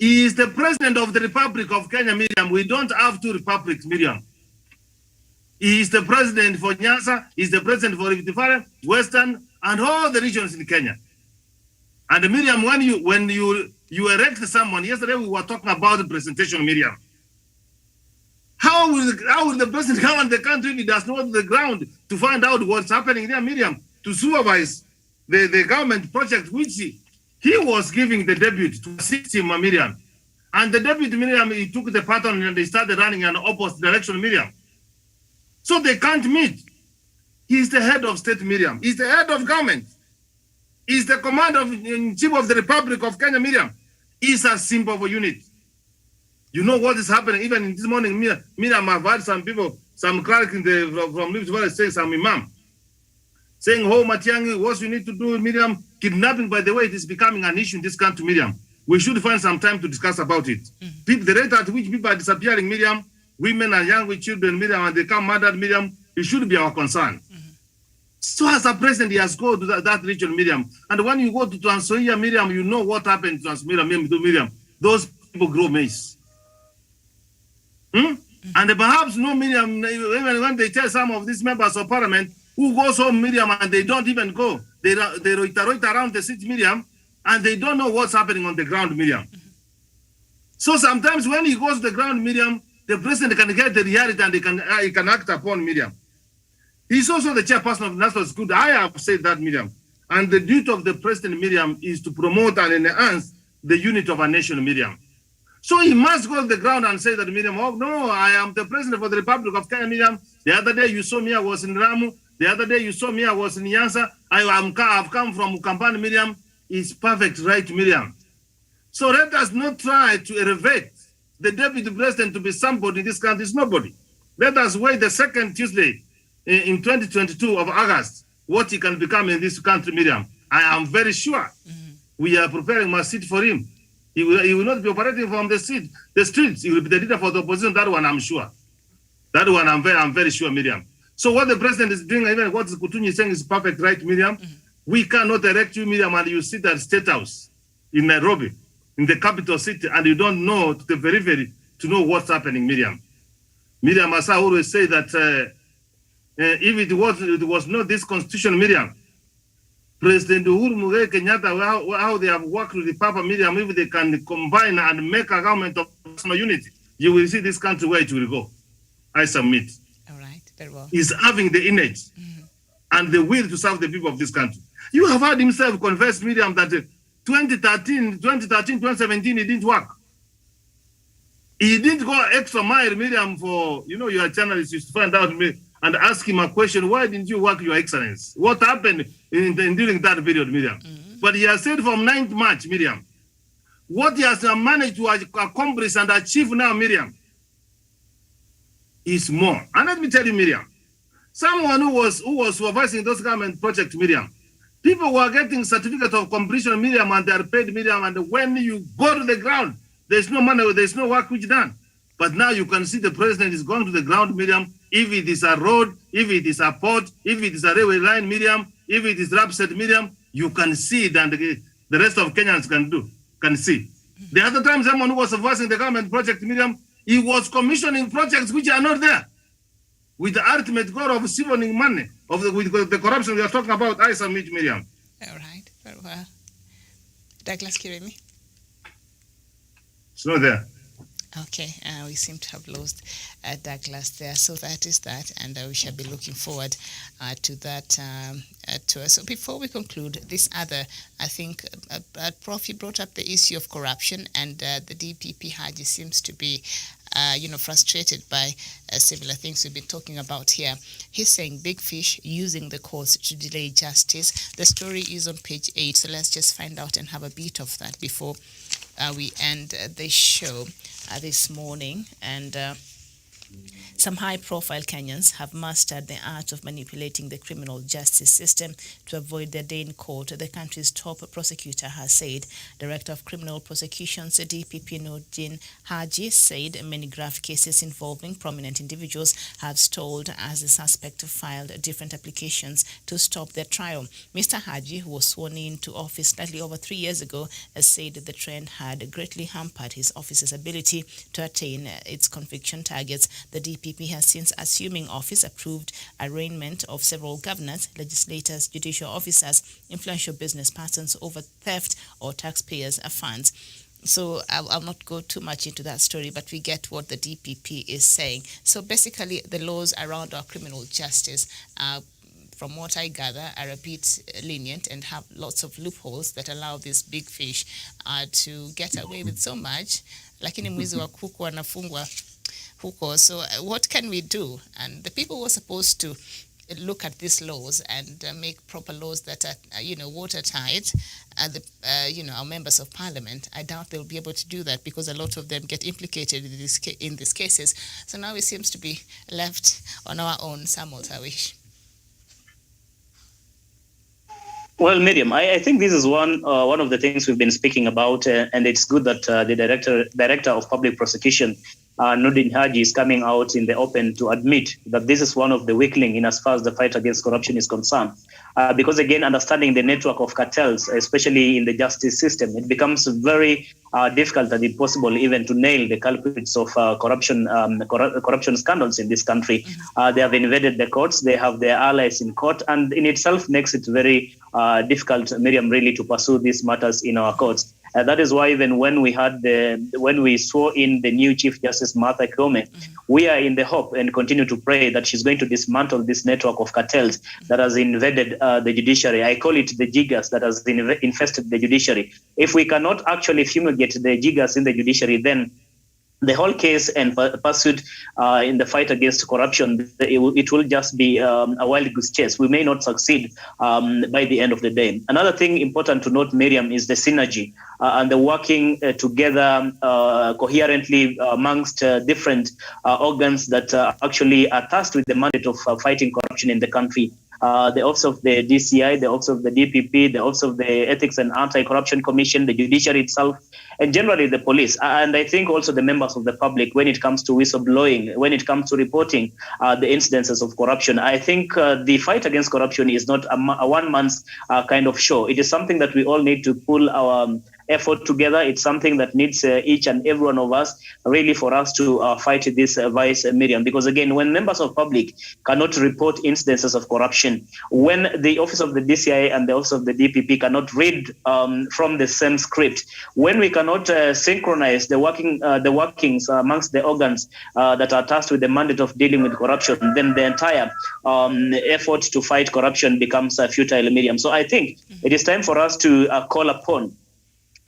[SPEAKER 6] He is the president of the Republic of Kenya, Miriam. We don't have two republics, Miriam. He is the president for Nyanza, he's the president for Rift Valley, Western, and all the regions in Kenya. And Miriam, when you elect someone, yesterday we were talking about the presentation, Miriam. How will the president come on the country if he does not on the ground to find out what's happening there, Miriam, to supervise the government project which he was giving the deputy to assist him, Miriam. And the deputy, Miriam, he took the pattern and they started running in the opposite direction, Miriam. So they can't meet. He's the head of state, Miriam. He's the head of government. He's the commander-in-chief of the Republic of Kenya, Miriam. He's a symbol of a unit. You know what is happening? Even in this morning, Miriam, I've heard some people, some cleric from Rift Valley saying, some imam, saying, oh, Matiang'i, what you need to do, Miriam, kidnapping, by the way, it is becoming an issue in this country, Miriam. We should find some time to discuss about it. The rate at which people are disappearing, Miriam, women and young with children, Miriam, and they come murdered, Miriam, it should be our concern. So as a president, he has go to that region, Miriam. And when you go to Trans Nzoia, Miriam, you know what happened to Trans Nzoia, Miriam. Those people grow maize. And perhaps no, Miriam, even when they tell some of these members of parliament who goes home, Miriam, and they don't even go. They rotate around the city, Miriam, and they don't know what's happening on the ground, Miriam. So sometimes when he goes to the ground, Miriam, the president can get the reality and he can act upon, Miriam. He's also the chairperson of National Security. I have said that, Miriam. And the duty of the president, Miriam, is to promote and enhance the unit of our nation, Miriam. So he must go to the ground and say that, Miriam, oh, no, I am the president for the Republic of Kenya, Miriam. The other day you saw me, I was in Ramu. The other day you saw me, I was in Nyanza. I've come from Ukambani, Miriam. It's perfect, right, Miriam? So let us not try to elevate the deputy president to be somebody in this country. It's nobody. Let us wait the second Tuesday in 2022 of August, what he can become in this country, Miriam. I am very sure we are preparing my seat for him. He will not be operating from the streets. He will be the leader for the opposition. That one, I'm sure. That one, I'm very sure, Miriam. So what the president is doing, even what Kutunyi is saying is perfect, right, Miriam? We cannot elect you, Miriam, and you sit at State House in Nairobi, in the capital city, and you don't know to the very to know what's happening, Miriam. Miriam, as I always say that if it was not this constitution, Miriam, President Uhuru Mugai Kenyatta, how they have worked with the Papa, Miriam, if they can combine and make a government of national unity, you will see this country where it will go. I submit.
[SPEAKER 3] All right, very well.
[SPEAKER 6] He's having the image and the will to serve the people of this country. You have heard himself confess, Miriam, that 2013, 2017, it didn't work. He didn't go extra mile, Miriam, for, you are a journalist, you find out me and ask him a question, why didn't you work, Your Excellency? What happened during that period, Miriam? But he has said from 9th March, Miriam, what he has managed to accomplish and achieve now, Miriam, is more. And let me tell you, Miriam, someone who was supervising those government projects, Miriam, people were getting certificate of completion, Miriam, and they are paid, Miriam, and when you go to the ground, there's no money, there's no work which done. But now you can see the president is going to the ground, Miriam. If it is a road, if it is a port, if it is a railway line, Miriam, if it is Rapset, Miriam, you can see it and the rest of Kenyans can see. The other time, someone who was supervising the government project, Miriam, he was commissioning projects which are not there. With the ultimate goal of siphoning money, with the corruption we are talking about, I submit, Miriam.
[SPEAKER 3] All right, very well. Douglas Kiremi.
[SPEAKER 6] It's not there.
[SPEAKER 3] Okay, we seem to have lost Douglas there. So that is that, and we shall be looking forward to that tour. So before we conclude, this other, I think, Prof, you brought up the issue of corruption, and the DPP Haji seems to be frustrated by similar things we've been talking about here. He's saying big fish using the courts to delay justice. The story is on page 8, so let's just find out and have a bit of that before we end the show this morning. And some high-profile Kenyans have mastered the art of manipulating the criminal justice system to avoid their day in court, the country's top prosecutor has said. Director of Criminal Prosecutions, DPP Nordin Haji, said many grave cases involving prominent individuals have stalled as the suspect filed different applications to stop their trial. Mr. Haji, who was sworn into office slightly over 3 years ago, said the trend had greatly hampered his office's ability to attain its conviction targets. The DPP has since assuming office approved arraignment of several governors, legislators, judicial officers, influential business persons over theft or taxpayers' funds. So I'll not go too much into that story, but we get what the DPP is saying. So basically, the laws around our criminal justice, from what I gather, are a bit lenient and have lots of loopholes that allow these big fish to get away with so much. Lakini mwizi wa kuku anafungwa huko. So what can we do? And the people were supposed to look at these laws and make proper laws that are, watertight. Our members of parliament, I doubt they'll be able to do that because a lot of them get implicated in these cases. So now it seems to be left on our own. Samuel Tawish.
[SPEAKER 4] Well, Miriam, I think this is one of the things we've been speaking about, and it's good that the director of public prosecution, Nordin Haji, is coming out in the open to admit that this is one of the weakling in as far as the fight against corruption is concerned. Because again, understanding the network of cartels, especially in the justice system, it becomes very difficult and impossible even to nail the culprits of corruption scandals in this country. They have invaded the courts, they have their allies in court, and in itself makes it very difficult, Miriam, really to pursue these matters in our courts. That is why even when we swore in the new Chief Justice Martha Koome, we are in the hope and continue to pray that she's going to dismantle this network of cartels that has invaded the judiciary. I call it the jiggers that has infested the judiciary. If we cannot actually fumigate the jiggers in the judiciary, then the whole case and pursuit in the fight against corruption, it will just be a wild goose chase. We may not succeed by the end of the day. Another thing important to note, Miriam, is the synergy and the working together coherently amongst different organs that actually are tasked with the mandate of fighting corruption in the country. The Office of the DCI, the Office of the DPP, the Office of the Ethics and Anti-Corruption Commission, the judiciary itself, and generally the police. And I think also the members of the public, when it comes to whistleblowing, when it comes to reporting the incidences of corruption. I think the fight against corruption is not a one-man's kind of show. It is something that we all need to pull our effort together. It's something that needs each and every one of us really for us to fight this vice, Miriam. Because again, when members of public cannot report incidences of corruption, when the office of the DCI and the office of the DPP cannot read from the same script, when we cannot synchronize the workings amongst the organs that are tasked with the mandate of dealing with corruption, then the entire effort to fight corruption becomes futile, Miriam. So I think it is time for us to call upon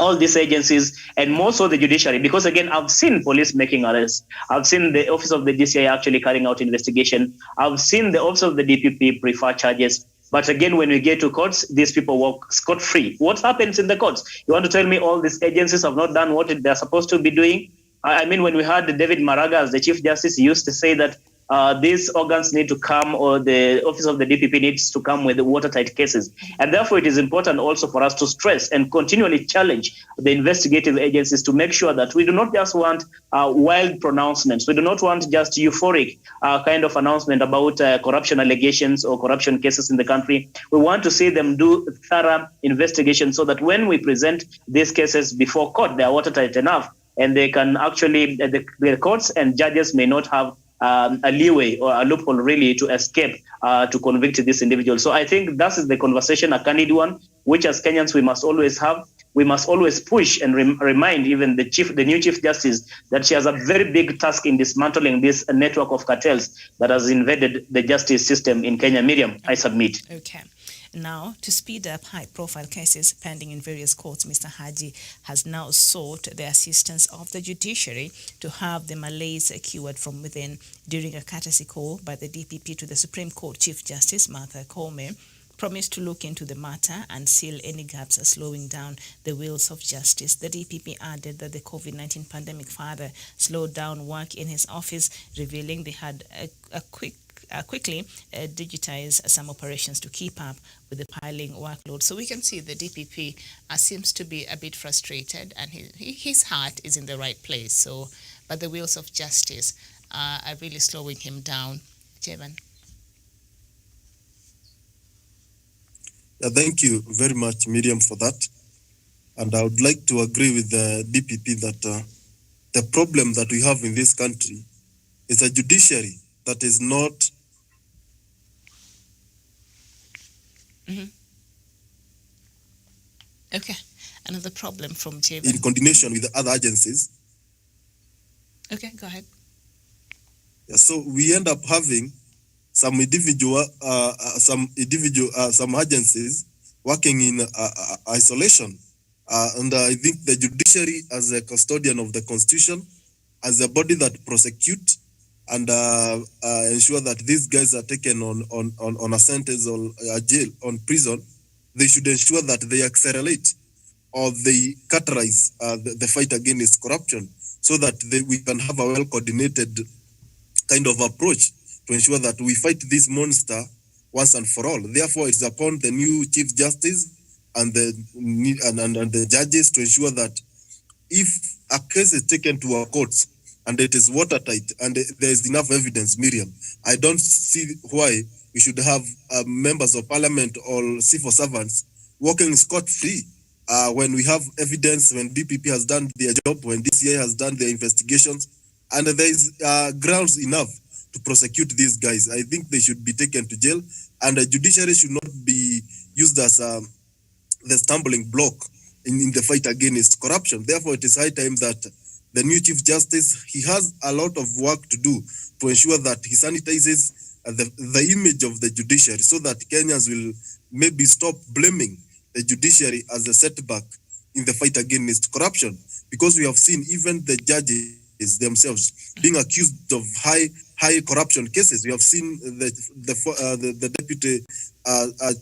[SPEAKER 4] all these agencies, and more so the judiciary, because again, I've seen police making arrests. I've seen the office of the DCI actually carrying out investigation. I've seen the office of the DPP prefer charges. But again, when we get to courts, these people walk scot-free. What happens in the courts? You want to tell me all these agencies have not done what they're supposed to be doing? I mean, when we had David Maraga as the Chief Justice, he used to say that these organs need to come, or the office of the DPP needs to come with watertight cases. And therefore, it is important also for us to stress and continually challenge the investigative agencies to make sure that we do not just want wild pronouncements. We do not want just euphoric kind of announcement about corruption allegations or corruption cases in the country. We want to see them do thorough investigation so that when we present these cases before court, they are watertight enough, and they can actually, the courts and judges may not have a leeway or a loophole really to escape to convict this individual. So I think that is the conversation, a candid one, which as Kenyans we must always have. We must always push and remind even the new Chief Justice that she has a very big task in dismantling this network of cartels that has invaded the justice system in Kenya. Miriam, I submit.
[SPEAKER 3] Okay. Now, to speed up high-profile cases pending in various courts, Mr. Haji has now sought the assistance of the judiciary to have the malaise cured from within. During a courtesy call by the DPP to the Supreme Court Chief Justice Martha Koome, promised to look into the matter and seal any gaps slowing down the wheels of justice. The DPP added that the COVID-19 pandemic further slowed down work in his office, revealing they had quickly digitize some operations to keep up with the piling workload. So we can see the DPP seems to be a bit frustrated, and his heart is in the right place. So, but the wheels of justice are really slowing him down. Jevan.
[SPEAKER 5] Thank you very much, Miriam, for that. And I would like to agree with the DPP that the problem that we have in this country is a judiciary that is not
[SPEAKER 3] Okay. Another problem from Jevan.
[SPEAKER 5] in coordination with the other agencies.
[SPEAKER 3] Okay, go ahead.
[SPEAKER 5] Yeah, so we end up having some agencies working in isolation. And I think the judiciary, as a custodian of the Constitution, as a body that prosecute and ensure that these guys are taken on a sentence or a jail, on prison, they should ensure that they accelerate or they catalyze the fight against corruption, so that we can have a well-coordinated kind of approach to ensure that we fight this monster once and for all. Therefore, it's upon the new Chief Justice and the judges to ensure that if a case is taken to our courts and it is watertight and there is enough evidence, Miriam, I don't see why we should have members of parliament or civil servants working scot-free when we have evidence, when DPP has done their job, when DCI has done their investigations, and there is grounds enough to prosecute these guys. I think they should be taken to jail, and the judiciary should not be used as the stumbling block in the fight against corruption. Therefore, it is high time that the new Chief Justice, he has a lot of work to do to ensure that he sanitizes the image of the judiciary, so that Kenyans will maybe stop blaming the judiciary as a setback in the fight against corruption, because we have seen even the judges themselves being accused of high corruption cases. We have seen the deputy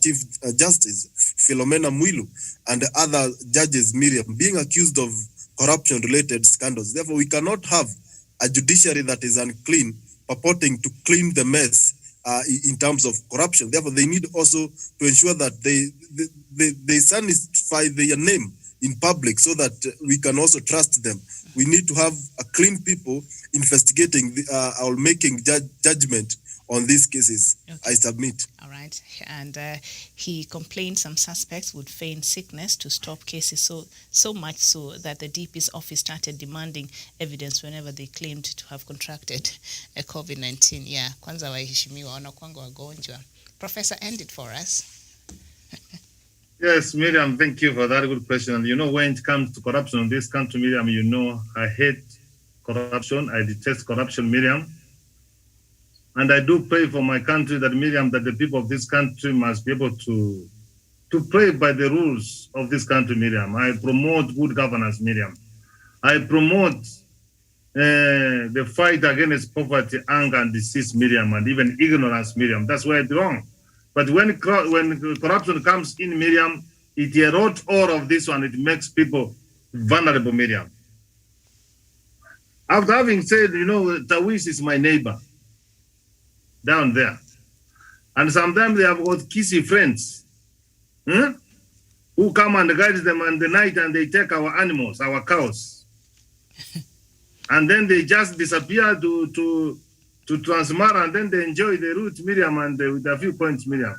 [SPEAKER 5] Chief Justice Philomena Mwilu and the other judges, Miriam, being accused of corruption-related scandals. Therefore, we cannot have a judiciary that is unclean, purporting to clean the mess in terms of corruption. Therefore, they need also to ensure that they satisfy their name in public, so that we can also trust them. We need to have a clean people investigating or making judgment on these cases.
[SPEAKER 3] Okay.
[SPEAKER 5] I submit.
[SPEAKER 3] All right. And he complained some suspects would feign sickness to stop cases, so much so that the DP's office started demanding evidence whenever they claimed to have contracted COVID-19. Yeah, kwanza waheshimiwa wanakuanga wagonjwa. Professor, end it for us.
[SPEAKER 6] Yes, Miriam, thank you for that good question. You know, when it comes to corruption in this country, Miriam, you know, I hate corruption. I detest corruption, Miriam. And I do pray for my country that, Miriam, that the people of this country must be able to play by the rules of this country, Miriam. I promote good governance, Miriam. I promote the fight against poverty, anger, and disease, Miriam, and even ignorance, Miriam. That's where I belong. But when corruption comes in, Miriam, it erodes all of this one. It makes people vulnerable, Miriam. After having said, you know, Tawish is my neighbor down there. And sometimes they have got kissy friends who come and guide them in the night and they take our animals, our cows. And then they just disappear to Transmara, and then they enjoy the route, Miriam, and with a few points, Miriam.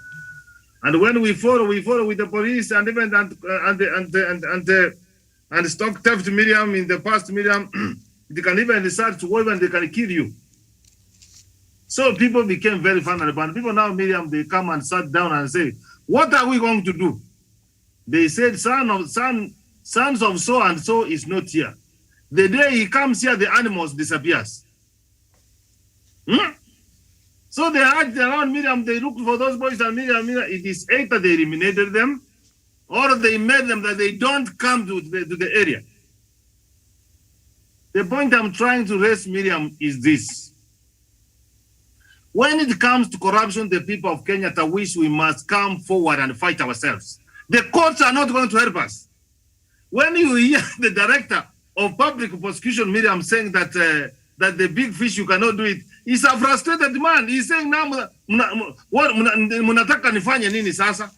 [SPEAKER 6] And when we follow with the police and even and stock theft, Miriam, in the past, Miriam, they can even decide to go and they can kill you. So people became very vulnerable. And people now, Miriam, they come and sat down and say, what are we going to do? They said, sons of so and so is not here. The day he comes here, the animals disappears. So they had around, Miriam, they looked for those boys, and Miriam, it is either they eliminated them or they made them that they don't come to the area. The point I'm trying to raise, Miriam, is this. When it comes to corruption, the people of Kenya wish we must come forward and fight ourselves. The courts are not going to help us. When you hear the director of public prosecution, Miriam, saying that the big fish, you cannot do it, he's a frustrated man. He's saying, now, what munataka nifanye nini sasa?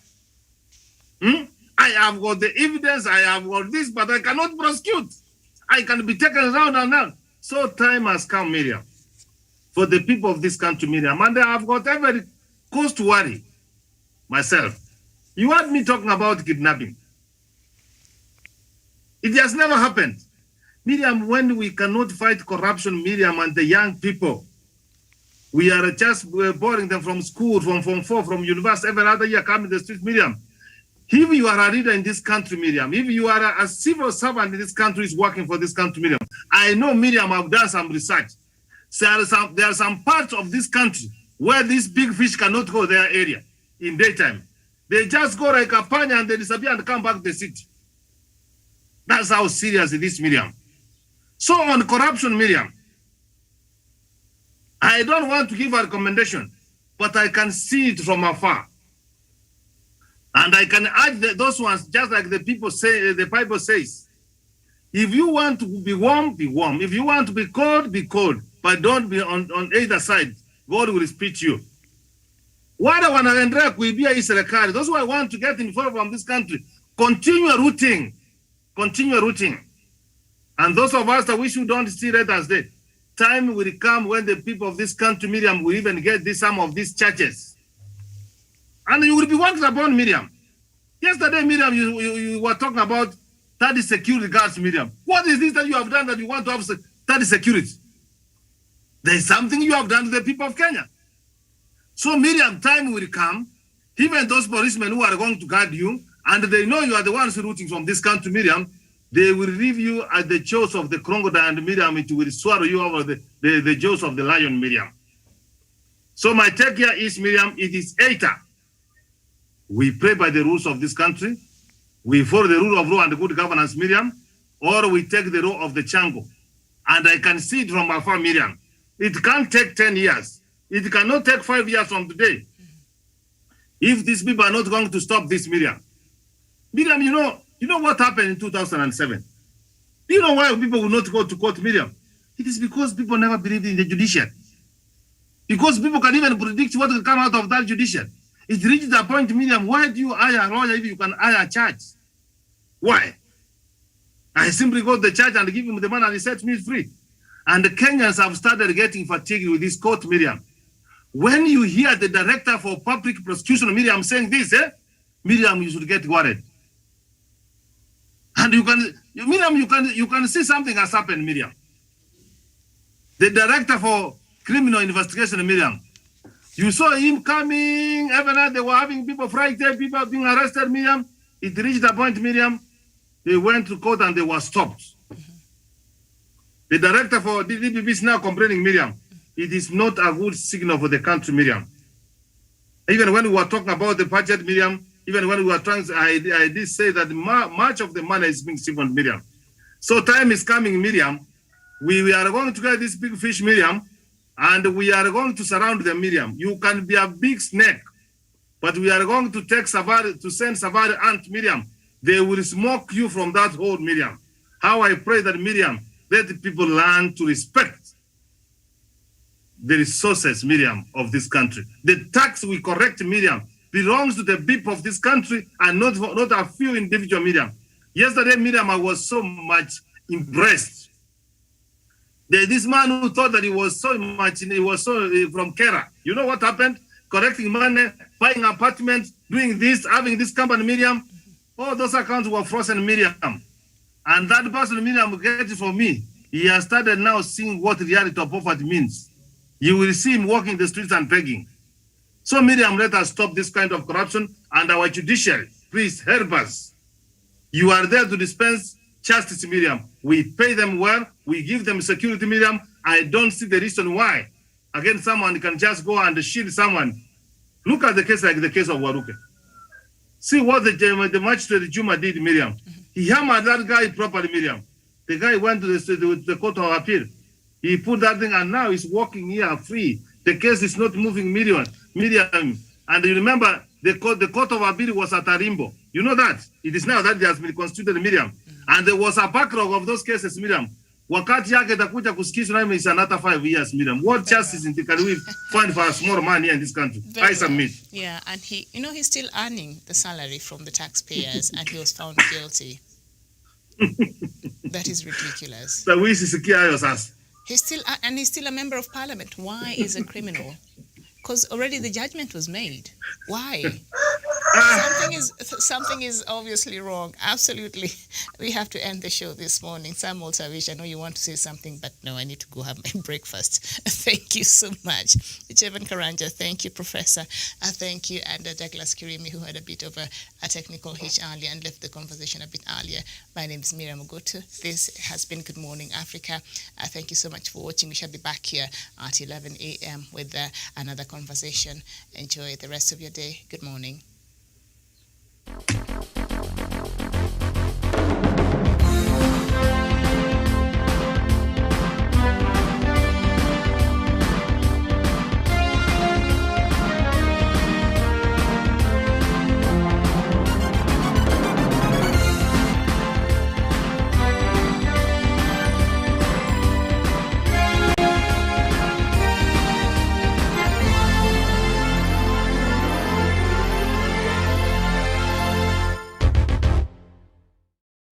[SPEAKER 6] I have got the evidence, I have got this, but I cannot prosecute. I can be taken around and around. So time has come, Miriam, for the people of this country, Miriam, and I have got every cause to worry myself. You heard me talking about kidnapping. It has never happened. Miriam, when we cannot fight corruption, Miriam, and the young people, we are just boarding them from school, from Form 4, from university, every other year coming to the streets, Miriam. If you are a leader in this country, Miriam, if you are a civil servant in this country, is working for this country, Miriam, I know, Miriam, I've done some research. So there are some parts of this country where these big fish cannot go their area in daytime. They just go like a panya and they disappear and come back to the city. That's how serious it is, Miriam. So on corruption, Miriam, I don't want to give a recommendation, but I can see it from afar. And I can add those ones, just like the people say, the Bible says, if you want to be warm, be warm. If you want to be cold, but don't be on either side. God will speak to you. Wale wanaendelea kuibia hii serikali, those who want to get involved from this country, continue rooting. And those of us that wish you don't see red as dead, time will come when the people of this country, Miriam, will even get some of these churches. And you will be worked upon, Miriam. Yesterday, Miriam, you were talking about 30 security guards, Miriam. What is this that you have done that you want to have 30 security? There is something you have done to the people of Kenya. So, Miriam, time will come, even those policemen who are going to guard you, and they know you are the ones rooting from this country, Miriam, they will leave you at the jaws of the crocodile, and Miriam, it will swallow you over the jaws of the lion, Miriam. So my take here is, Miriam, it is either we play by the rules of this country, we follow the rule of law and good governance, Miriam, or we take the law of the Chango. And I can see it from afar, Miriam. It can't take 10 years. It cannot take 5 years from today. If these people are not going to stop this, Miriam. Miriam, you know what happened in 2007? Do you know why people will not go to court, Miriam? It is because people never believed in the judiciary. Because people can even predict what will come out of that judiciary. It reaches a point, Miriam, why do you hire a lawyer if you can hire a judge? Why? I simply go to the church and give him the money and he sets me free. And the Kenyans have started getting fatigued with this court, Miriam. When you hear the director for public prosecution, Miriam, saying this, Miriam, you should get worried. And Miriam, you can see something has happened, Miriam. The director for criminal investigation, Miriam, you saw him coming, every night they were having people frightened, people being arrested, Miriam. It reached a point, Miriam, they went to court and they were stopped. The director for DPP is now complaining, Miriam. It is not a good signal for the country, Miriam. Even when we were talking about the budget, Miriam, even when we were trying, I did say that much of the money is being siphoned, Miriam. So time is coming, Miriam. We are going to get this big fish, Miriam, and we are going to surround them, Miriam. You can be a big snake, but we are going to take Savari, to send Savari ant, Miriam. They will smoke you from that hole, Miriam. How I pray that, Miriam, let the people learn to respect the resources, Miriam, of this country. The tax we correct, Miriam, belongs to the people of this country and not a few individual, Miriam. Yesterday, Miriam, I was so much impressed. This man who thought that he was so from Kera. You know what happened? Correcting money, buying apartments, doing this, having this company, Miriam. All those accounts were frozen, Miriam. And that person, Miriam, get it from me. He has started now seeing what reality of poverty means. You will see him walking the streets and begging. So, Miriam, let us stop this kind of corruption, and our judiciary, please help us. You are there to dispense justice, Miriam. We pay them well, we give them security, Miriam. I don't see the reason why. Again, someone can just go and shield someone. Look at the case like the case of Waruke. See what the magistrate Juma did, Miriam. He hammered that guy properly, Miriam. The guy went to the court of appeal. He put that thing, and now he's walking here free. The case is not moving, Miriam. And you remember, the court of appeal was at Arimbo. You know that? It is now that it has been constituted, Miriam. And there was a backlog of those cases, Miriam. Wakati yake takuja kusikizwa is another 5 years, Miriam. What justice can we find for a small man here in this country? I submit.
[SPEAKER 3] Yeah, and he's still earning the salary from the taxpayers, and he was found guilty. That is ridiculous. He's still a member of parliament. Why is a criminal? Because already the judgment was made. Why? Something is obviously wrong. Absolutely. We have to end the show this morning. Samuel Tavish, I know you want to say something, but no, I need to go have my breakfast. Thank you so much. Chevan Karanja, thank you, Professor. Thank you, and Douglas Kirimi, who had a bit of a technical hitch earlier and left the conversation a bit earlier. My name is Miriam Ogutu. This has been Good Morning Africa. Thank you so much for watching. We shall be back here at 11 a.m. with another conversation. Enjoy the rest of your day. Good morning.